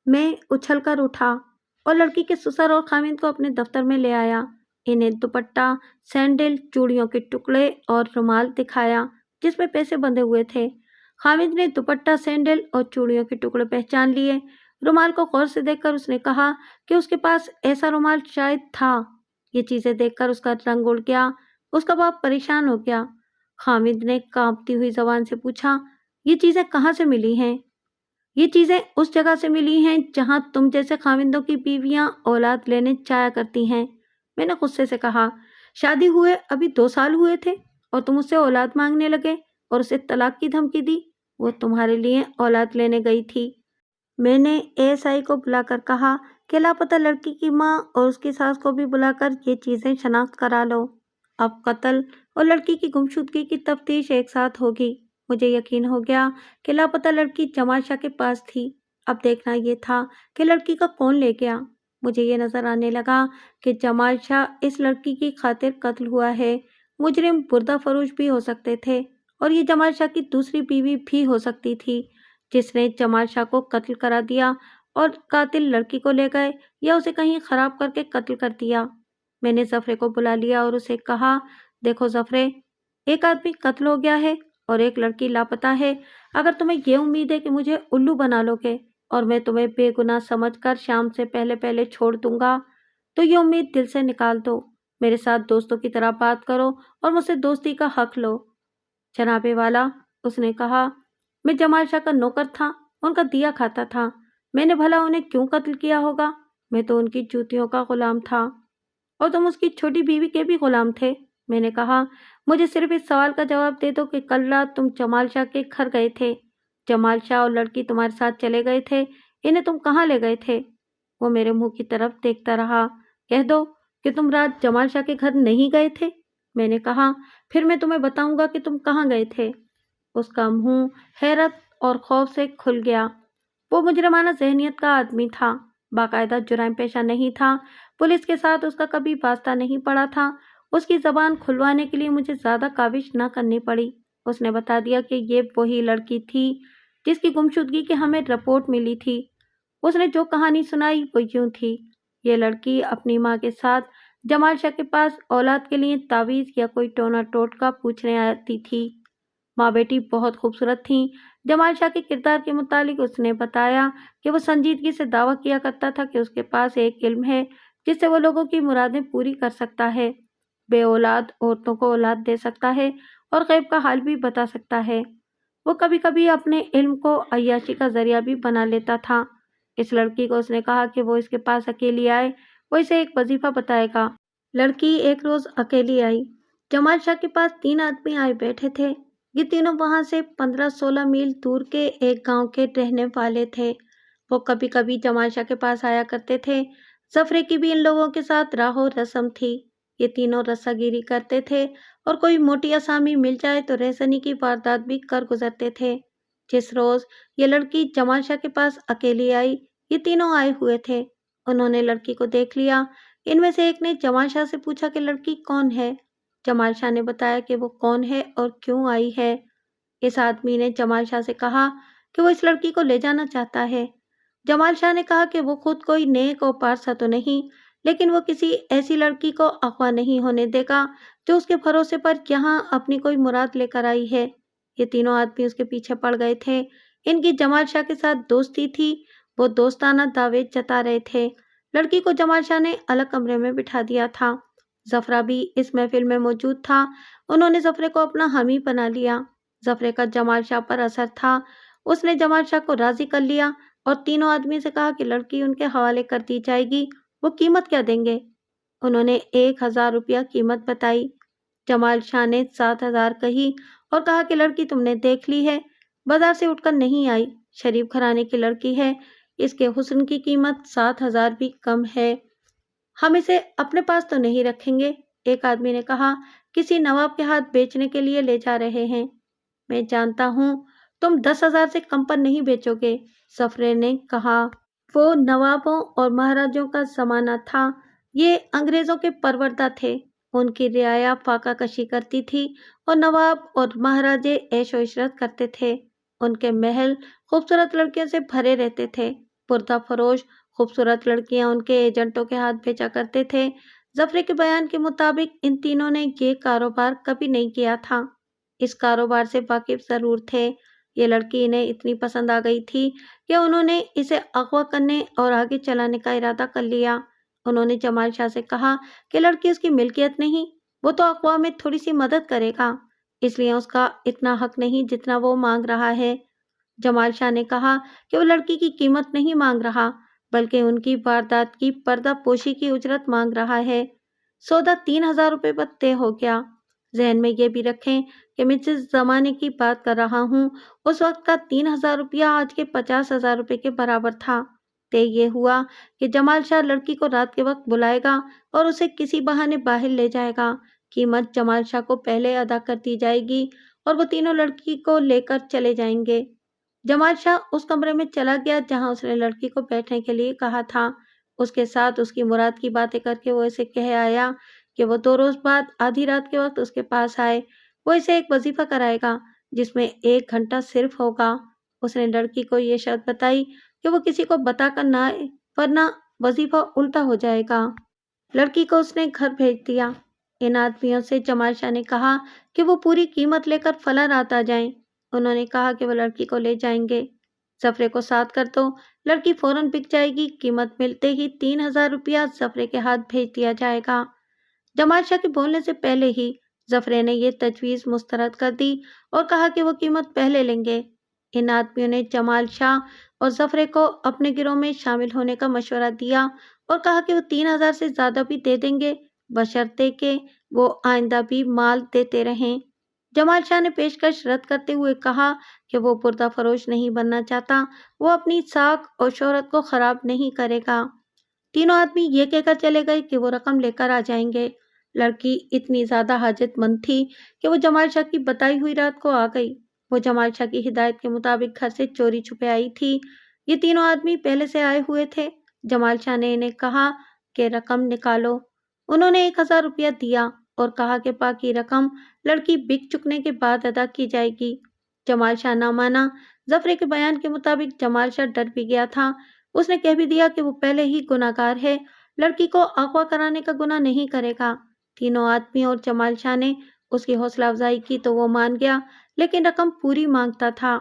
میں اچھل کر اٹھا اور لڑکی کے سسر اور خاوند کو اپنے دفتر میں لے آیا۔ انہیں دوپٹہ، سینڈل، چوڑیوں کے ٹکڑے اور رومال دکھایا جس میں پیسے بندھے ہوئے تھے۔ خاوند نے دوپٹہ، سینڈل اور چوڑیوں کے ٹکڑے پہچان لیے۔ رومال کو غور سے دیکھ کر اس نے کہا کہ اس کے پاس ایسا رومال شاید تھا۔ یہ چیزیں دیکھ کر اس کا رنگ اڑ گیا۔ اس کا باپ پریشان ہو گیا۔ خاوند نے کانپتی ہوئی زبان سے پوچھا، یہ چیزیں کہاں سے ملی ہیں؟ یہ چیزیں اس جگہ سے ملی ہیں جہاں تم جیسے خاوندوں کی بیویاں اولاد لینے جایا کرتی ہیں۔ میں نے غصے سے کہا، شادی ہوئے ابھی 2 سال ہوئے تھے اور تم اس سے اولاد مانگنے لگے اور اسے طلاق کی دھمکی دی؟ وہ تمہارے لیے اولاد لینے گئی تھی۔ میں نے ASI کو بلا کر کہا کہ لاپتہ لڑکی کی ماں اور اس کی ساس کو بھی بلا کر یہ چیزیں شناخت کرا لو۔ اب قتل اور لڑکی کی گمشدگی کی تفتیش ایک ساتھ ہوگی۔ مجھے یقین ہو گیا کہ لاپتہ لڑکی جمال شاہ کے پاس تھی۔ اب دیکھنا یہ تھا کہ لڑکی کا کون لے گیا۔ مجھے یہ نظر آنے لگا کہ جمال شاہ اس لڑکی کی خاطر قتل ہوا ہے۔ مجرم بردہ فروش بھی ہو سکتے تھے اور یہ جمال شاہ کی دوسری بیوی بھی ہو سکتی تھی جس نے جمال شاہ کو قتل کرا دیا اور قاتل لڑکی کو لے گئے یا اسے کہیں خراب کر کے قتل کر دیا۔ میں نے ظفرے کو بلا لیا اور اسے کہا، دیکھو ظفرے، ایک آدمی قتل ہو گیا ہے اور ایک لڑکی لاپتہ ہے۔ اگر تمہیں یہ امید ہے کہ مجھے الو بنا لو گے اور میں تمہیں بے گناہ سمجھ کر شام سے پہلے چھوڑ دوں گا تو یہ امید دل سے نکال دو۔ میرے ساتھ دوستوں کی طرح بات کرو اور مجھ سے دوستی کا حق لو۔ جناب والا، اس نے کہا، میں جمال شاہ کا نوکر تھا، ان کا دیا کھاتا تھا۔ میں نے بھلا انہیں کیوں قتل کیا ہوگا؟ میں تو ان کی جوتیوں کا غلام تھا اور تم اس کی چھوٹی بیوی کے بھی غلام تھے۔ میں نے کہا، مجھے صرف اس سوال کا جواب دے دو کہ کل رات تم جمال شاہ کے گھر گئے تھے، جمال شاہ اور لڑکی تمہارے ساتھ چلے گئے تھے، انہیں تم کہاں لے گئے تھے؟ وہ میرے منہ کی طرف دیکھتا رہا۔ کہہ دو کہ تم رات جمال شاہ کے گھر نہیں گئے تھے۔ میں نے کہا، پھر میں تمہیں بتاؤں گا کہ تم کہاں گئے تھے۔ اس کا منہ حیرت اور خوف سے کھل گیا۔ وہ مجرمانہ ذہنیت کا آدمی تھا، باقاعدہ جرائم پیشہ نہیں تھا، پولیس کے ساتھ اس کا کبھی واسطہ نہیں پڑا تھا۔ اس کی زبان کھلوانے کے لیے مجھے زیادہ کاوش نہ کرنی پڑی۔ اس نے بتا دیا کہ یہ وہی لڑکی تھی جس کی گمشدگی کی ہمیں رپورٹ ملی تھی۔ اس نے جو کہانی سنائی وہ یوں تھی، یہ لڑکی اپنی ماں کے ساتھ جمال شاہ کے پاس اولاد کے لیے تعویذ یا کوئی ٹونا ٹوٹکا پوچھنے آتی تھی۔ ماں بیٹی بہت خوبصورت تھیں۔ جمال شاہ کے کردار کے متعلق اس نے بتایا کہ وہ سنجیدگی سے دعویٰ کیا کرتا تھا کہ اس کے پاس ایک علم ہے جس سے وہ لوگوں کی مرادیں پوری کر سکتا ہے، بے اولاد عورتوں کو اولاد دے سکتا ہے اور غیب کا حال بھی بتا سکتا ہے۔ وہ کبھی کبھی اپنے علم کو عیاشی کا ذریعہ بھی بنا لیتا تھا۔ اس لڑکی کو اس نے کہا کہ وہ اس کے پاس اکیلی آئے، وہ اسے ایک وظیفہ بتائے گا۔ لڑکی ایک روز اکیلی آئی۔ جمال شاہ کے پاس 3 آدمی آئے بیٹھے تھے۔ یہ تینوں وہاں سے 15-16 میل دور کے ایک گاؤں کے رہنے والے تھے۔ وہ کبھی کبھی جمال شاہ کے پاس آیا کرتے تھے۔ ظفرے کی بھی ان لوگوں کے ساتھ راہ و رسم تھی۔ یہ تینوں رسہ گیری کرتے تھے اور کوئی موٹی آسامی مل جائے تو رہزنی کی واردات بھی کر گزرتے تھے۔ جس روز یہ لڑکی جمال شاہ کے پاس اکیلی آئی، یہ تینوں آئے ہوئے تھے۔ انہوں نے لڑکی کو دیکھ لیا۔ ان میں سے ایک نے جمال شاہ سے پوچھا کہ لڑکی کون ہے؟ جمال شاہ نے بتایا کہ وہ کون ہے اور کیوں آئی ہے۔ اس آدمی نے جمال شاہ سے کہا کہ وہ اس لڑکی کو لے جانا چاہتا ہے۔ جمال شاہ نے کہا کہ وہ خود کوئی نیک اور پارسا تو نہیں، لیکن وہ کسی ایسی لڑکی کو اغوا نہیں ہونے دے گا جو اس کے بھروسے پر یہاں اپنی کوئی مراد لے کر آئی ہے۔ یہ تینوں آدمی اس کے پیچھے پڑ گئے تھے۔ ان کی جمال شاہ کے ساتھ دوستی تھی۔ وہ دوستانہ دعوے جتا رہے تھے۔ لڑکی کو جمال شاہ نے الگ کمرے میں بٹھا دیا تھا۔ ظفرہ بھی اس محفل میں موجود تھا۔ انہوں نے ظفرے کو اپنا حامی بنا لیا۔ ظفرے کا جمال شاہ پر اثر تھا۔ اس نے جمال شاہ کو راضی کر لیا اور تینوں آدمی سے کہا کہ لڑکی ان کے حوالے کر دی جائے گی۔ وہ قیمت کیا دیں گے؟ انہوں نے 1000 روپیہ قیمت بتائی۔ جمال شاہ نے 7000 کہی اور کہا کہ لڑکی تم نے دیکھ لی ہے، بازار سے اٹھ کر نہیں آئی، شریف گھرانے کی لڑکی ہے، اس کے حسن کی قیمت 7000 بھی کم ہے، ہم اسے اپنے پاس تو نہیں رکھیں گے۔ ایک آدمی نے کہا، کسی نواب کے ہاتھ بیچنے کے لیے لے جا رہے ہیں۔ میں جانتا ہوں تم 10,000 سے کم پر نہیں بیچو گے، ظفرے نے کہا۔ وہ نوابوں اور مہاراجوں کا زمانہ تھا۔ یہ انگریزوں کے پروردہ تھے۔ ان کی رعایا فاقہ کشی کرتی تھی اور نواب اور مہاراجے عیش و عشرت کرتے تھے۔ ان کے محل خوبصورت لڑکیوں سے بھرے رہتے تھے۔ پردہ فروش خوبصورت لڑکیاں ان کے ایجنٹوں کے ہاتھ بھیجا کرتے تھے۔ ظفرے کے بیان کے مطابق ان تینوں نے یہ کاروبار کبھی نہیں کیا تھا۔ اس کاروبار سے واقف ضرور تھے۔ یہ لڑکی انہیں اتنی پسند آ گئی تھی کہ انہوں نے اسے اغوا کرنے اور آگے چلانے کا ارادہ کر لیا۔ انہوں نے جمال شاہ سے کہا کہ لڑکی اس کی ملکیت نہیں، وہ تو اغوا میں تھوڑی سی مدد کرے گا، اس لیے اس کا اتنا حق نہیں جتنا وہ مانگ رہا ہے۔ جمال شاہ نے کہا کہ وہ لڑکی کی قیمت نہیں مانگ رہا، بلکہ ان کی واردات کی پردہ پوشی کی اجرت مانگ رہا ہے۔ سودا 3000 روپے پر طے ہو گیا۔ ذہن میں یہ بھی رکھیں کہ میں جس زمانے کی بات کر رہا ہوں اس وقت کا 3000 روپیہ آج کے 50,000 روپے کے برابر تھا۔ طے یہ ہوا کہ جمال شاہ لڑکی کو رات کے وقت بلائے گا اور اسے کسی بہانے باہر لے جائے گا۔ قیمت جمال شاہ کو پہلے ادا کر دی جائے گی اور وہ تینوں لڑکی کو لے کر چلے جائیں گے۔ جمال شاہ اس کمرے میں چلا گیا جہاں اس نے لڑکی کو بیٹھنے کے لیے کہا تھا۔ اس کے ساتھ اس کی مراد کی باتیں کر کے وہ اسے کہہ آیا کہ وہ 2 روز بعد آدھی رات کے وقت اس کے پاس آئے۔ وہ اسے ایک وظیفہ کرائے گا جس میں 1 گھنٹہ صرف ہوگا۔ اس نے لڑکی کو یہ شرط بتائی کہ وہ کسی کو بتا کر نہ آئے ورنہ وظیفہ الٹا ہو جائے گا۔ لڑکی کو اس نے گھر بھیج دیا۔ ان آدمیوں سے جمال شاہ نے کہا کہ وہ پوری قیمت لے کر فلاں رات آ جائیں۔ انہوں نے کہا کہ وہ لڑکی کو لے جائیں گے۔ ظفرے کو ساتھ کر دو، لڑکی فوراً بک جائے گی۔ قیمت ملتے ہی 3000 روپیہ ظفرے کے ہاتھ بھیج دیا جائے گا۔ جمال شاہ کے بولنے سے پہلے ہی ظفرے نے یہ تجویز مسترد کر دی اور کہا کہ وہ قیمت پہلے لیں گے۔ ان آدمیوں نے جمال شاہ اور ظفرے کو اپنے گروہ میں شامل ہونے کا مشورہ دیا اور کہا کہ وہ 3000 سے زیادہ بھی دے دیں گے بشرطے کہ وہ آئندہ بھی مال دیتے رہیں۔ جمال شاہ نے پیشکش رد کرتے ہوئے کہا کہ وہ پردہ فروش نہیں بننا چاہتا، وہ اپنی ساکھ اور شہرت کو خراب نہیں کرے گا۔ تینوں آدمی یہ کہہ کر چلے گئے کہ وہ رقم لے کر آ جائیں گے۔ لڑکی اتنی زیادہ حاجت مند تھی کہ وہ جمال شاہ کی بتائی ہوئی رات کو آ گئی۔ وہ جمال شاہ کی ہدایت کے مطابق گھر سے چوری چھپے آئی تھی۔ یہ تینوں آدمی پہلے سے آئے ہوئے تھے۔ جمال شاہ نے انہیں کہا کہ رقم نکالو۔ انہوں نے 1000 روپیہ دیا اور کہا کہ باقی رقم لڑکی بک چکنے کے بعد ادا کی جائے گی۔ جمال شاہ نہ مانا۔ ظفرے کے بیان کے مطابق جمال شاہ ڈر بھی گیا تھا۔ اس نے کہہ بھی دیا کہ وہ پہلے ہی گناہگار ہے، لڑکی کو اغوا کرانے کا گناہ نہیں کرے گا۔ تینوں آدمی اور جمال شاہ نے اس کی حوصلہ افزائی کی تو وہ مان گیا، لیکن رقم پوری مانگتا تھا۔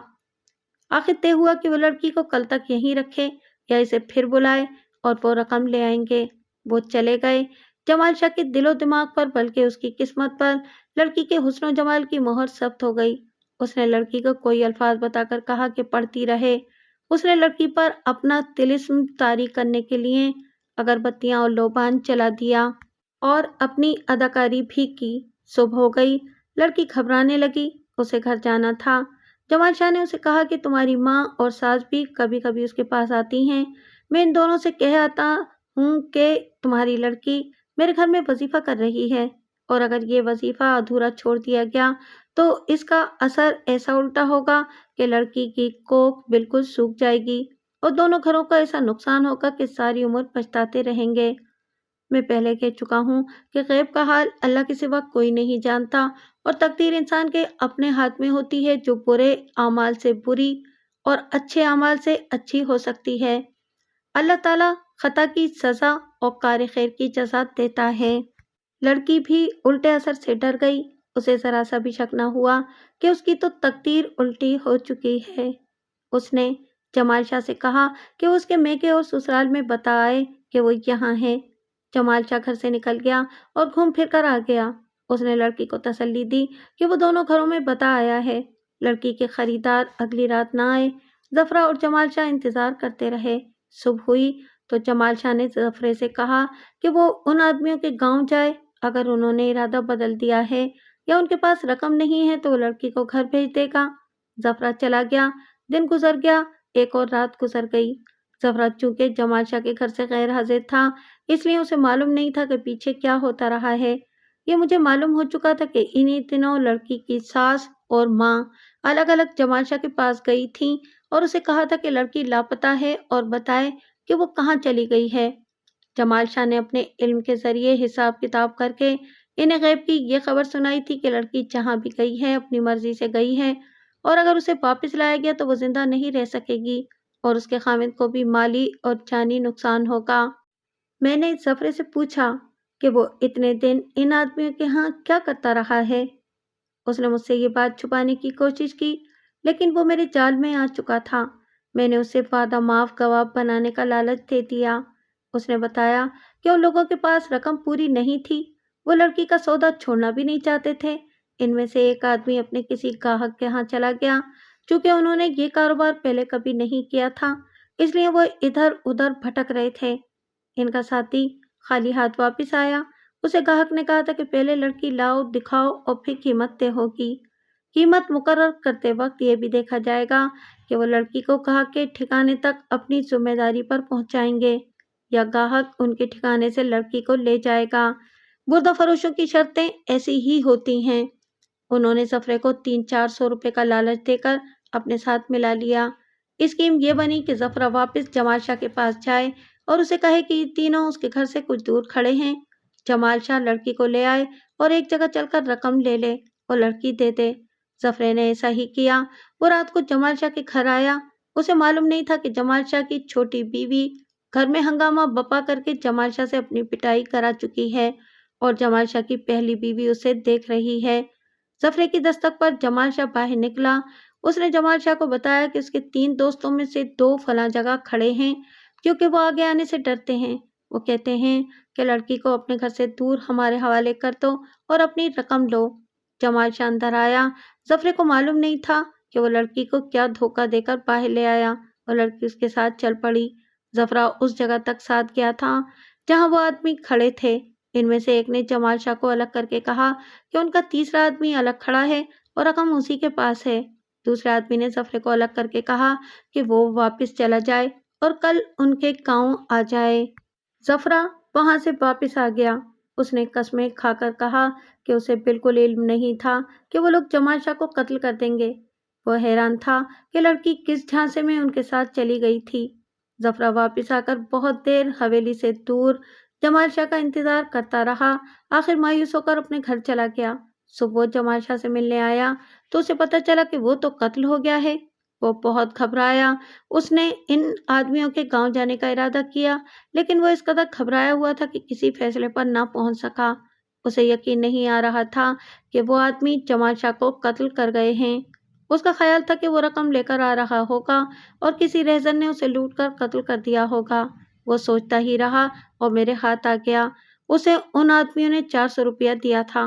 آخر طے ہوا کہ وہ لڑکی کو کل تک یہیں رکھے یا اسے پھر بلائے اور وہ رقم لے آئیں گے۔ وہ چلے گئے۔ جمال شاہ کے دل و دماغ پر بلکہ اس کی قسمت پر لڑکی کے حسن و جمال کی مہر ثبت ہو گئی۔ اس نے لڑکی کو کوئی الفاظ بتا کر کہا کہ پڑھتی رہے۔ اس نے لڑکی پر اپنا طلسم طاری کرنے کے لیے اگربتیاں اور لوبان چلا دیا اور اپنی اداکاری بھی کی۔ صبح ہو گئی، لڑکی گھبرانے لگی، اسے گھر جانا تھا۔ جمال شاہ نے اسے کہا کہ تمہاری ماں اور ساس بھی کبھی کبھی اس کے پاس آتی ہیں، میں ان دونوں سے کہہ آتا ہوں کہ تمہاری لڑکی میرے گھر میں وظیفہ کر رہی ہے، اور اگر یہ وظیفہ ادھورا چھوڑ دیا گیا تو اس کا اثر ایسا الٹا ہوگا کہ لڑکی کی کوکھ بالکل سوکھ جائے گی اور دونوں گھروں کا ایسا نقصان ہوگا کہ ساری عمر پچھتاتے رہیں گے۔ میں پہلے کہہ چکا ہوں کہ غیب کا حال اللہ کے سوا کوئی نہیں جانتا، اور تقدیر انسان کے اپنے ہاتھ میں ہوتی ہے، جو برے اعمال سے بری اور اچھے اعمال سے اچھی ہو سکتی ہے۔ اللہ تعالیٰ خطا کی سزا اور کار خیر کی جزا دیتا ہے۔ لڑکی بھی الٹے اثر سے ڈر گئی، اسے ذرا سا بھی شک نہ ہوا کہ اس کی تو تقدیر الٹی ہو چکی ہے۔ اس نے جمال شاہ سے کہا کہ وہ اس کے میکے اور سسرال میں بتائے کہ وہ یہاں ہے۔ جمال شاہ گھر سے نکل گیا اور گھوم پھر کر آ گیا۔ اس نے لڑکی کو تسلی دی کہ وہ دونوں گھروں میں بتا آیا ہے۔ لڑکی کے خریدار اگلی رات نہ آئے۔ ظفرہ اور جمال شاہ انتظار کرتے رہے۔ صبح ہوئی تو جمال شاہ نے ظفرے سے کہا کہ وہ ان آدمیوں کے گاؤں جائے، اگر انہوں نے ارادہ بدل دیا ہے یا ان کے پاس رقم نہیں ہے تو وہ لڑکی کو گھر بھیج دے گا۔ ظفرہ چلا گیا، دن گزر گیا، ایک اور رات گزر گئی۔ ظفرہ چونکہ جمال شاہ کے گھر سے غیر حاضر تھا، اس لیے اسے معلوم نہیں تھا کہ پیچھے کیا ہوتا رہا ہے۔ یہ مجھے معلوم ہو چکا تھا کہ انہی دنوں لڑکی کی ساس اور ماں الگ الگ جمال شاہ کے پاس گئی تھیں اور اسے کہا تھا کہ لڑکی لاپتہ ہے اور بتائے کہ وہ کہاں چلی گئی ہے۔ جمال شاہ نے اپنے علم کے ذریعے حساب کتاب کر کے انہیں غیب کی یہ خبر سنائی تھی کہ لڑکی جہاں بھی گئی ہے اپنی مرضی سے گئی ہے، اور اگر اسے واپس لایا گیا تو وہ زندہ نہیں رہ سکے گی اور اس کے خاوند کو بھی مالی اور جانی نقصان ہوگا۔ میں نے ظفرے سے پوچھا کہ وہ اتنے دن ان آدمیوں کے ہاں کیا کرتا رہا ہے۔ اس نے مجھ سے یہ بات چھپانے کی کوشش کی، لیکن وہ میرے جال میں آ چکا تھا۔ میں نے اسے وعدہ معاف گواہ بنانے کا لالچ دے دیا۔ اس نے بتایا کہ ان لوگوں کے پاس رقم پوری نہیں تھی، وہ لڑکی کا سودا چھوڑنا بھی نہیں چاہتے تھے۔ ان میں سے ایک آدمی اپنے کسی گاہک کے ہاں چلا گیا، چونکہ انہوں نے یہ کاروبار پہلے کبھی نہیں کیا تھا، اس لیے وہ ادھر ادھر بھٹک رہے تھے۔ ان کا ساتھی خالی ہاتھ واپس آیا۔ اسے گاہک نے کہا تھا کہ پہلے لڑکی لاؤ، دکھاؤ اور پھر قیمت طے ہوگی۔ قیمت مقرر کرتے وقت یہ بھی دیکھا جائے گا کہ وہ لڑکی کو گاہک کے ٹھکانے تک اپنی ذمہ داری پر پہنچائیں گے یا گاہک ان کے ٹھکانے سے لڑکی کو لے جائے گا۔ بردہ فروشوں کی شرطیں ایسی ہی ہوتی ہیں۔ انہوں نے ظفرے کو 300-400 روپے کا لالچ دے کر اپنے ساتھ ملا لیا۔ اسکیم یہ بنی کہ ظفرہ واپس جمال شاہ کے پاس جائے اور اسے کہے کہ یہ تینوں اس کے گھر سے کچھ دور کھڑے ہیں۔ جمال شاہ لڑکی کو لے آئے اور ایک جگہ چل کر رقم لے لے اور لڑکی دے دے۔ ظفرے نے ایسا ہی کیا۔ وہ رات کو جمال شاہ کے گھر آیا۔ اسے معلوم نہیں تھا کہ جمال شاہ کی چھوٹی بیوی گھر میں ہنگامہ بپا کر کے جمال شاہ سے اپنی پٹائی کرا چکی ہے اور جمال شاہ کی پہلی بیوی اسے دیکھ رہی ہے۔ ظفرے کی دستک پر جمال شاہ باہر نکلا۔ اس نے جمال شاہ کو بتایا کہ اس کے 3 دوستوں میں سے 2 فلاں جگہ کھڑے ہیں، کیونکہ وہ آگے آنے سے ڈرتے ہیں۔ وہ کہتے ہیں کہ لڑکی کو اپنے گھر سے دور ہمارے حوالے کر دو اور اپنی رقم لو۔ جمال شاہ اندر آیا۔ ظفرے کو معلوم نہیں تھا کہ وہ لڑکی کو کیا دھوکہ دے کر باہر لے آیا اور لڑکی اس کے ساتھ چل پڑی۔ ظفرہ اس جگہ تک ساتھ گیا تھا جہاں وہ آدمی کھڑے تھے۔ ان میں سے ایک نے جمال شاہ کو الگ کر کے کہا کہ ان کا تیسرا آدمی الگ کھڑا ہے اور رقم اسی کے پاس ہے۔ دوسرے آدمی نے ظفرے کو الگ کر کے کہا کہ وہ واپس چلا جائے اور کل ان کے گاؤں آ جائے۔ ظفرہ وہاں سے واپس آ گیا۔ اس نے قسمیں کھا کر کہا کہ اسے بالکل علم نہیں تھا کہ وہ لوگ جمال شاہ کو قتل کر دیں گے۔ وہ حیران تھا کہ لڑکی کس جھانسے میں ان کے ساتھ چلی گئی تھی۔ ظفرہ واپس آ کر بہت دیر حویلی سے دور جمال شاہ کا انتظار کرتا رہا، آخر مایوس ہو کر اپنے گھر چلا گیا۔ صبح وہ جمال شاہ سے ملنے آیا تو اسے پتہ چلا کہ وہ تو قتل ہو گیا ہے۔ وہ بہت گھبرایا۔ اس نے ان آدمیوں کے گاؤں جانے کا ارادہ کیا، لیکن وہ اس قدر گھبرایا ہوا تھا کہ کسی فیصلے پر نہ پہنچ سکا۔ اسے یقین نہیں آ رہا تھا کہ وہ آدمی جمال شاہ کو قتل کر گئے ہیں۔ اس کا خیال تھا کہ وہ رقم لے کر آ رہا ہوگا اور کسی رہزن نے اسے لوٹ کر قتل کر دیا ہوگا۔ وہ سوچتا ہی رہا اور میرے ہاتھ آ گیا۔ اسے ان آدمیوں نے 400 روپیہ دیا تھا۔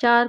4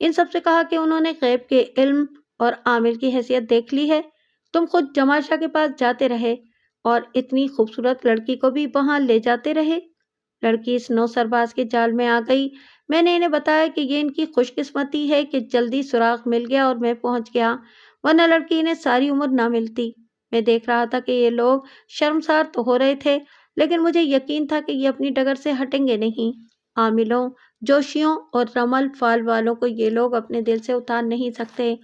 ان سب سے کہا کہ انہوں نے غیب کے علم اور عامل کی حیثیت دیکھ لی ہے۔ تم خود جمال شاہ کے پاس جاتے رہے اور اتنی خوبصورت لڑکی کو بھی وہاں لے جاتے رہے۔ لڑکی اس نو سرباز کے جال میں آ گئی۔ میں نے انہیں بتایا کہ یہ ان کی خوش قسمتی ہے کہ جلدی سراغ مل گیا اور میں پہنچ گیا، ورنہ لڑکی انہیں ساری عمر نہ ملتی۔ میں دیکھ رہا تھا کہ یہ لوگ شرمسار تو ہو رہے تھے، لیکن مجھے یقین تھا کہ یہ اپنی ڈگر سے ہٹیں گے نہیں۔ عاملوں، جوشیوں اور رمل فال والوں کو یہ لوگ اپنے دل سے اتار نہیں سکتے۔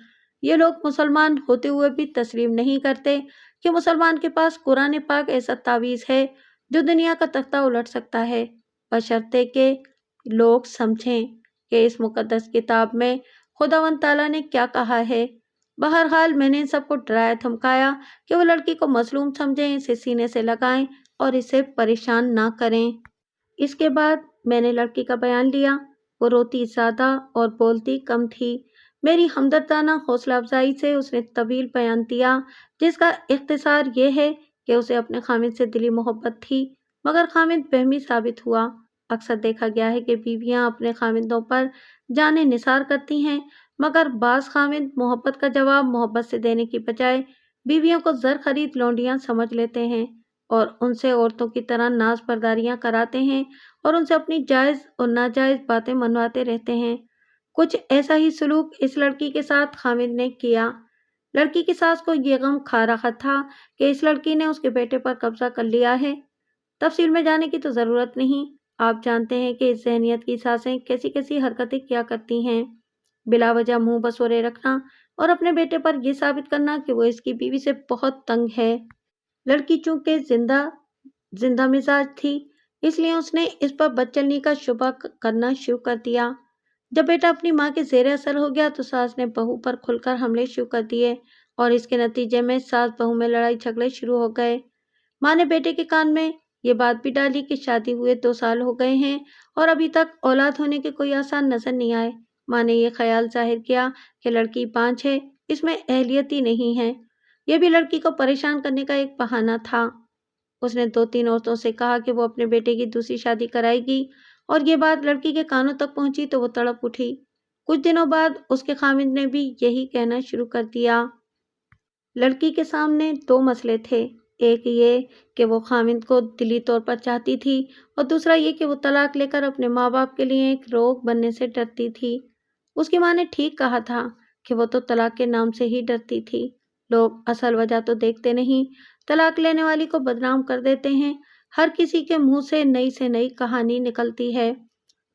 یہ لوگ مسلمان ہوتے ہوئے بھی تسلیم نہیں کرتے کہ مسلمان کے پاس قرآن پاک ایسا تعویذ ہے جو دنیا کا تختہ الٹ سکتا ہے، بشرطے کہ لوگ سمجھیں کہ اس مقدس کتاب میں خداوند تعالیٰ نے کیا کہا ہے۔ بہرحال میں نے ان سب کو ڈرایا دھمکایا کہ وہ لڑکی کو مظلوم سمجھیں، اسے سینے سے لگائیں اور اسے پریشان نہ کریں۔ اس کے بعد میں نے لڑکی کا بیان لیا۔ وہ روتی زیادہ اور بولتی کم تھی۔ میری ہمدردانہ حوصلہ افزائی سے اس نے طویل بیان دیا، جس کا اختصار یہ ہے کہ اسے اپنے خامد سے دلی محبت تھی، مگر خامد وہمی ثابت ہوا۔ اکثر دیکھا گیا ہے کہ بیویاں اپنے خامندوں پر جانیں نثار کرتی ہیں، مگر بعض خامد محبت کا جواب محبت سے دینے کی بجائے بیویوں کو زر خرید لونڈیاں سمجھ لیتے ہیں اور ان سے عورتوں کی طرح ناز برداریاں کراتے ہیں اور ان سے اپنی جائز اور ناجائز باتیں منواتے رہتے ہیں۔ کچھ ایسا ہی سلوک اس لڑکی کے ساتھ خامد نے کیا۔ لڑکی کی ساس کو یہ غم کھا رہا تھا کہ اس لڑکی نے اس کے بیٹے پر قبضہ کر لیا ہے۔ تفصیل میں جانے کی تو ضرورت نہیں، آپ جانتے ہیں کہ اس ذہنیت کی ساسیں کیسی کیسی حرکتیں کیا کرتی ہیں۔ بلا وجہ منہ بسورے رکھنا اور اپنے بیٹے پر یہ ثابت کرنا کہ وہ اس کی بیوی سے بہت تنگ ہے۔ لڑکی چونکہ زندہ مزاج تھی، اس لیے اس نے اس پر بدچلنی کا شبہ کرنا شروع کر دیا۔ جب بیٹا اپنی ماں کے زیر اثر ہو گیا تو ساس نے بہو پر کھل کر حملے شروع کر دیے اور اس کے نتیجے میں ساس بہو میں لڑائی جھگڑے شروع ہو گئے۔ ماں نے بیٹے کے کان میں یہ بات بھی ڈالی کہ شادی ہوئے 2 سال ہو گئے ہیں اور ابھی تک اولاد ہونے کے کوئی آثار نظر نہیں آئے۔ ماں نے یہ خیال ظاہر کیا کہ لڑکی بانجھ ہے، اس میں اہلیت ہی نہیں ہے۔ یہ بھی لڑکی کو پریشان کرنے کا ایک بہانہ تھا۔ اس نے 2-3 عورتوں سے کہا کہ وہ اپنے بیٹے کی دوسری شادی کرائے گی، اور یہ بات لڑکی کے کانوں تک پہنچی تو وہ تڑپ اٹھی۔ کچھ دنوں بعد اس کے خامد نے بھی یہی کہنا شروع کر دیا۔ لڑکی کے سامنے 2 مسئلے تھے، ایک یہ کہ وہ خامد کو دلی طور پر چاہتی تھی اور دوسرا یہ کہ وہ طلاق لے کر اپنے ماں باپ کے لیے ایک روگ بننے سے ڈرتی تھی۔ اس کی ماں نے ٹھیک کہا تھا کہ وہ تو طلاق کے نام سے ہی ڈرتی تھی۔ لوگ اصل وجہ تو دیکھتے نہیں، طلاق لینے والی کو بدنام کر دیتے ہیں۔ ہر کسی کے منہ سے نئی کہانی نکلتی ہے۔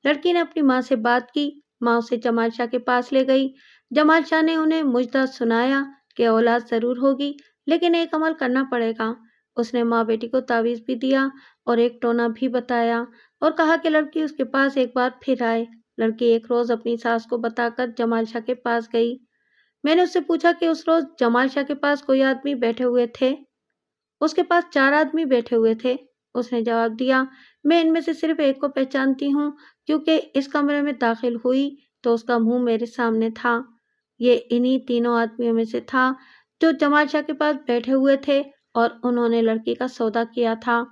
لڑکی نے اپنی ماں سے بات کی۔ ماں اسے جمال شاہ کے پاس لے گئی۔ جمال شاہ نے انہیں مجدہ سنایا کہ اولاد ضرور ہوگی، لیکن ایک عمل کرنا پڑے گا۔ اس نے ماں بیٹی کو تعویذ بھی دیا اور ایک ٹونا بھی بتایا اور کہا کہ لڑکی اس کے پاس ایک بار پھر آئے۔ لڑکی ایک روز اپنی ساس کو بتا کر جمال شاہ کے پاس گئی۔ میں نے اس سے پوچھا کہ اس روز جمال شاہ کے پاس کوئی آدمی بیٹھے ہوئے تھے؟ اس کے پاس 4 آدمی بیٹھے ہوئے تھے، اس نے جواب دیا۔ میں ان میں سے صرف ایک کو پہچانتی ہوں، کیونکہ اس کمرے میں داخل ہوئی تو اس کا منہ میرے سامنے تھا۔ یہ انہی 3 آدمیوں میں سے تھا جو جمال شاہ کے پاس بیٹھے ہوئے تھے اور انہوں نے لڑکی کا سودا کیا تھا۔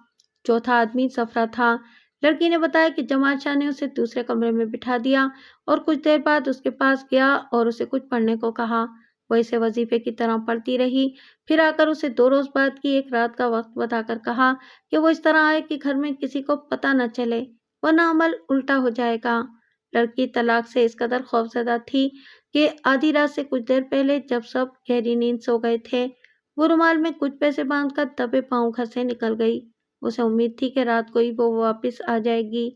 چوتھا آدمی زفرہ تھا۔ لڑکی نے بتایا کہ جمال شاہ نے اسے دوسرے کمرے میں بٹھا دیا اور کچھ دیر بعد اس کے پاس گیا اور اسے کچھ پڑھنے کو کہا۔ وہ اسے وظیفے کی طرح پڑھتی رہی، پھر آ کر اسے 2 روز بعد کی ایک رات کا وقت بتا کر کہا کہ وہ اس طرح آئے کہ گھر میں کسی کو پتہ نہ چلے، ورنہ عمل الٹا ہو جائے گا۔ لڑکی طلاق سے اس قدر خوفزدہ تھی کہ آدھی رات سے کچھ دیر پہلے جب سب گہری نیند سو گئے تھے، وہ رومال میں کچھ پیسے باندھ کر دبے پاؤں گھر سے نکل گئی۔ اسے امید تھی کہ رات کو ہی وہ واپس آ جائے گی،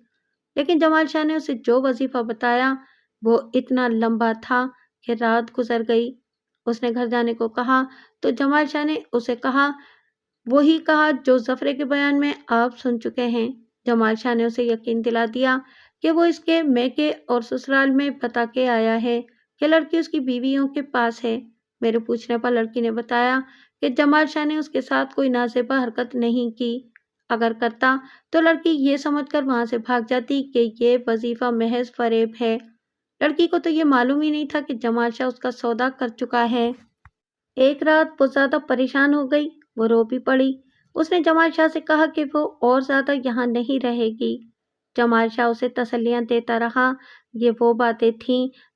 لیکن جمال شاہ نے اسے جو وظیفہ بتایا وہ اتنا لمبا تھا کہ رات گزر گئی۔ اس نے گھر جانے کو کہا تو جمال شاہ نے اسے وہی کہا جو زفرے کے بیان میں آپ سن چکے ہیں۔ جمال شاہ نے اسے یقین دلا دیا کہ وہ اس کے میکے اور سسرال میں بتا کے آیا ہے کہ لڑکی اس کی بیویوں کے پاس ہے۔ میرے پوچھنے پر لڑکی نے بتایا کہ جمال شاہ نے اس کے ساتھ کوئی نازیبا حرکت نہیں کی، اگر کرتا تو لڑکی یہ سمجھ کر وہاں سے بھاگ جاتی کہ یہ وظیفہ محض فریب ہے۔ لڑکی کو تو یہ معلوم ہی نہیں تھا کہ جمال شاہ اس کا سودا کر چکا ہے۔ ایک رات وہ زیادہ پریشان ہو گئی، وہ رو بھی پڑی۔ اس نے جمال شاہ سے کہا کہ وہ اور زیادہ یہاں نہیں رہے گی۔ جمال شاہ اسے تسلیاں دیتا رہا۔ یہ وہ باتیں تھیں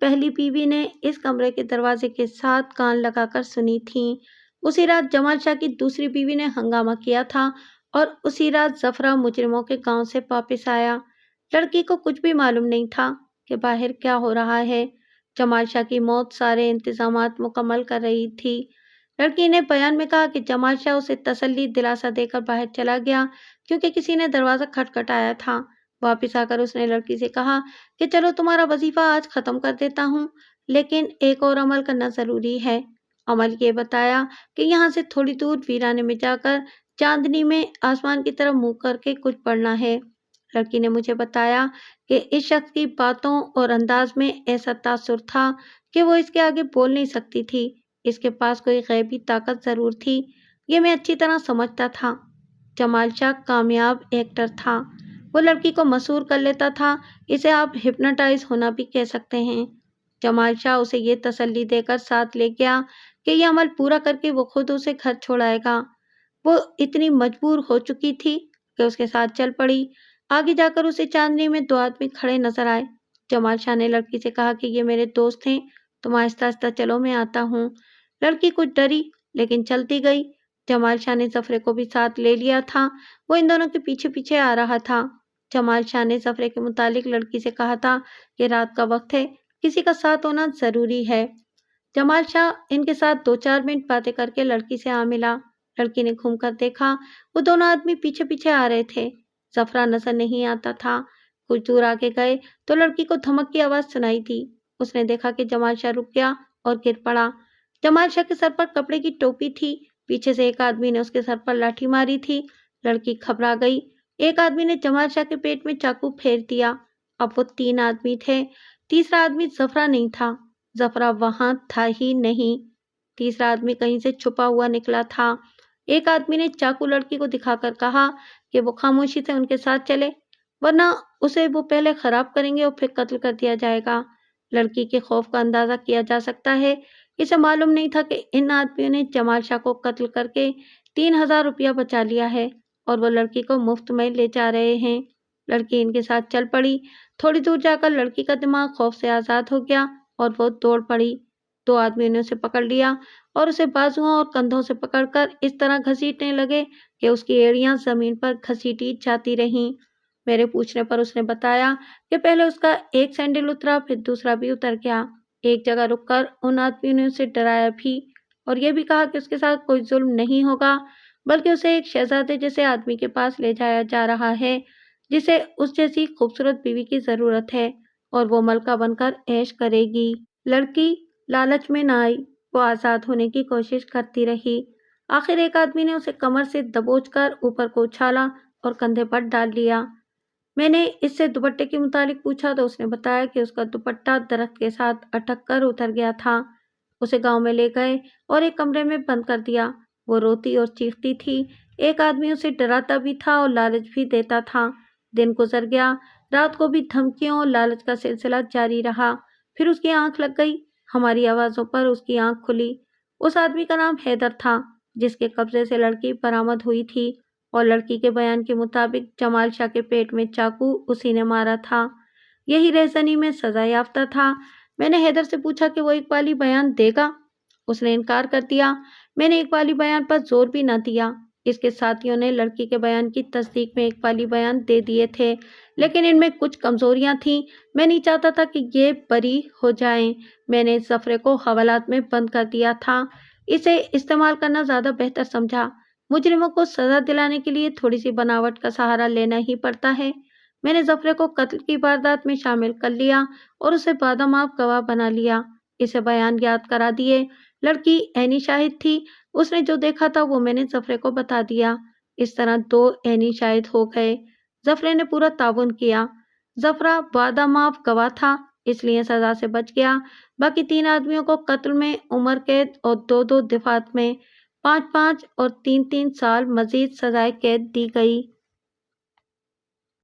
پہلی بیوی نے اس کمرے کے دروازے کے ساتھ کان لگا کر سنی تھیں۔ اسی رات جمال شاہ کی دوسری بیوی نے ہنگامہ کیا تھا اور اسی رات ظفرہ مجرموں کے گاؤں سے واپس آیا۔ لڑکی کو کچھ بھی معلوم نہیں تھا کہ باہر کیا ہو رہا ہے۔ جمال شاہ کی موت سارے انتظامات مکمل کر رہی تھی۔ لڑکی نے بیان میں کہا کہ جمال شاہ اسے تسلی دلاسا دے کر باہر چلا گیا کیونکہ کسی نے دروازہ کھٹکھٹایا تھا۔ واپس آ کر اس نے لڑکی سے کہا کہ چلو تمہارا وظیفہ آج ختم کر دیتا ہوں، لیکن ایک اور عمل کرنا ضروری ہے۔ عمل یہ بتایا کہ یہاں سے تھوڑی دور ویرانے میں جا کر چاندنی میں آسمان کی طرف منہ کر کے کچھ پڑھنا ہے۔ لڑکی نے مجھے بتایا کہ اس شخص کی باتوں اور انداز میں ایسا تاثر تھا کہ وہ اس کے آگے بول نہیں سکتی تھی۔ اس کے پاس کوئی غیبی طاقت ضرور تھی، یہ میں اچھی طرح سمجھتا تھا۔ جمال شاہ کامیاب ایکٹر تھا، وہ لڑکی کو مسحور کر لیتا تھا، اسے آپ ہپنوٹائز ہونا بھی کہہ سکتے ہیں۔ جمال شاہ اسے یہ تسلی دے کر ساتھ لے گیا کہ یہ عمل پورا کر کے وہ خود اسے گھر چھوڑائے گا۔ وہ اتنی مجبور ہو چکی تھی کہ اس کے ساتھ چل پڑی۔ آگے جا کر اسے چاندنی میں 2 آدمی کھڑے نظر آئے۔ جمال شاہ نے لڑکی سے کہا کہ یہ میرے دوست ہیں، تم آہستہ آہستہ چلو، میں آتا ہوں۔ لڑکی کچھ ڈری لیکن چلتی گئی۔ جمال شاہ نے ظفرے کو بھی ساتھ لے لیا تھا، وہ ان دونوں کے پیچھے پیچھے آ رہا تھا۔ جمال شاہ نے ظفرے کے متعلق لڑکی سے کہا تھا کہ رات کا وقت ہے، کسی کا ساتھ ہونا ضروری ہے۔ جمال شاہ ان کے ساتھ 2-4 منٹ باتیں کر کے لڑکی سے آ ملا۔ لڑکی نے گھوم کر دیکھا، وہ دونوں آدمی پیچھے پیچھے آ رہے تھے۔ ظفرہ نظر نہیں آتا تھا۔ کچھ دور آگے گئے تو لڑکی کو دھمک کی آواز سنائی دی۔ اس نے دیکھا کہ جمال شاہ رک گیا اور گر پڑا۔ جمال شاہ کے سر پر کپڑے کی ٹوپی تھی، پیچھے سے ایک آدمی نے اس کے سر پر لاٹھی ماری تھی۔ لڑکی گھبرا گئی۔ ایک آدمی نے جمال شاہ کے پیٹ میں چاقو پھیر دیا۔ اب وہ 3 آدمی تھے، تیسرا آدمی ظفرہ نہیں تھا۔ ظفرہ وہاں تھا ہی نہیں، تیسرا آدمی کہیں سے چھپا ہوا نکلا تھا۔ ایک آدمی نے چاقو لڑکی کو دکھا کر کہا کہ وہ خاموشی سے ان کے ساتھ چلے، ورنہ اسے وہ پہلے خراب کریں گے اور پھر قتل کر دیا جائے گا۔ لڑکی کے خوف کا اندازہ کیا جا سکتا ہے، اسے معلوم نہیں تھا کہ ان آدمیوں نے جمال شاہ کو قتل کر کے 3000 روپیہ بچا لیا ہے اور وہ لڑکی کو مفت میں لے جا رہے ہیں۔ لڑکی ان کے ساتھ چل پڑی۔ تھوڑی دور جا کر لڑکی کا دماغ خوف سے آزاد ہو گیا اور وہ دوڑ پڑی۔ 2 آدمیوں نے اسے پکڑ لیا اور اسے بازوؤں اور کندھوں سے پکڑ کر اس طرح گھسیٹنے لگے کہ اس کی ایڑیاں زمین پر گھسیٹی جاتی رہیں۔ میرے پوچھنے پر اس نے بتایا کہ پہلے اس کا ایک سینڈل اترا، پھر دوسرا بھی اتر گیا۔ ایک جگہ رک کر ان آدمیوں نے اسے ڈرایا بھی اور یہ بھی کہا کہ اس کے ساتھ کوئی ظلم نہیں ہوگا، بلکہ اسے ایک شہزادے جیسے آدمی کے پاس لے جایا جا رہا ہے جسے اس جیسی خوبصورت بیوی کی ضرورت ہے اور وہ ملکہ بن کر عیش کرے گی۔ لڑکی لالچ میں نہ آئی، وہ آزاد ہونے کی کوشش کرتی رہی۔ آخر ایک آدمی نے اسے کمر سے دبوچ کر اوپر کو اچھالا اور کندھے پر ڈال لیا۔ میں نے اس سے دوپٹے کے متعلق پوچھا تو اس نے بتایا کہ اس کا دوپٹہ درخت کے ساتھ اٹک کر اتر گیا تھا۔ اسے گاؤں میں لے گئے اور ایک کمرے میں بند کر دیا۔ وہ روتی اور چیختی تھی۔ ایک آدمی اسے ڈراتا بھی تھا اور لالچ بھی دیتا تھا۔ دن گزر گیا، رات کو بھی دھمکیوں اور لالچ کا سلسلہ جاری رہا۔ پھر اس کی آنکھ لگ گئی، ہماری آوازوں پر اس کی آنکھ کھلی۔ اس آدمی کا نام حیدر تھا جس کے قبضے سے لڑکی برآمد ہوئی تھی اور لڑکی کے بیان کے مطابق جمال شاہ کے پیٹ میں چاقو اسی نے مارا تھا۔ یہی رہزنی میں سزا یافتہ تھا۔ میں نے حیدر سے پوچھا کہ وہ اقبالی بیان دے گا، اس نے انکار کر دیا۔ میں نے اقبالی بیان پر زور بھی نہ دیا۔ اس کے ساتھیوں نے لڑکی کے بیان کی تصدیق میں اقبالی بیان دے دیے تھے، لیکن ان میں کچھ کمزوریاں تھیں۔ میں نہیں چاہتا تھا کہ یہ بری ہو جائیں۔ میں نے اس ظفرے کو حوالات میں بند کر دیا تھا، اسے استعمال کرنا زیادہ بہتر سمجھا۔ مجرموں کو سزا دلانے کے لیے تھوڑی سی بناوٹ کا سہارا لینا ہی پڑتا ہے۔ میں نے ظفرے کو قتل کی واردات میں شامل کر لیا اور اسے بادماف گواہ بنا لیا، اسے بیان یاد کرا دیے۔ لڑکی عینی شاہد تھی، اس نے جو دیکھا تھا وہ میں نے ظفرے کو بتا دیا۔ اس طرح 2 عینی شاہد ہو گئے۔ ظفرے نے پورا تعاون کیا۔ ظفرہ بادماف گواہ تھا، اس لیے سزا سے بچ گیا۔ باقی 3 آدمیوں کو قتل میں عمر قید اور 2 دفعات میں 5-5 اور 3-3 سال مزید سزائے قید دی گئی۔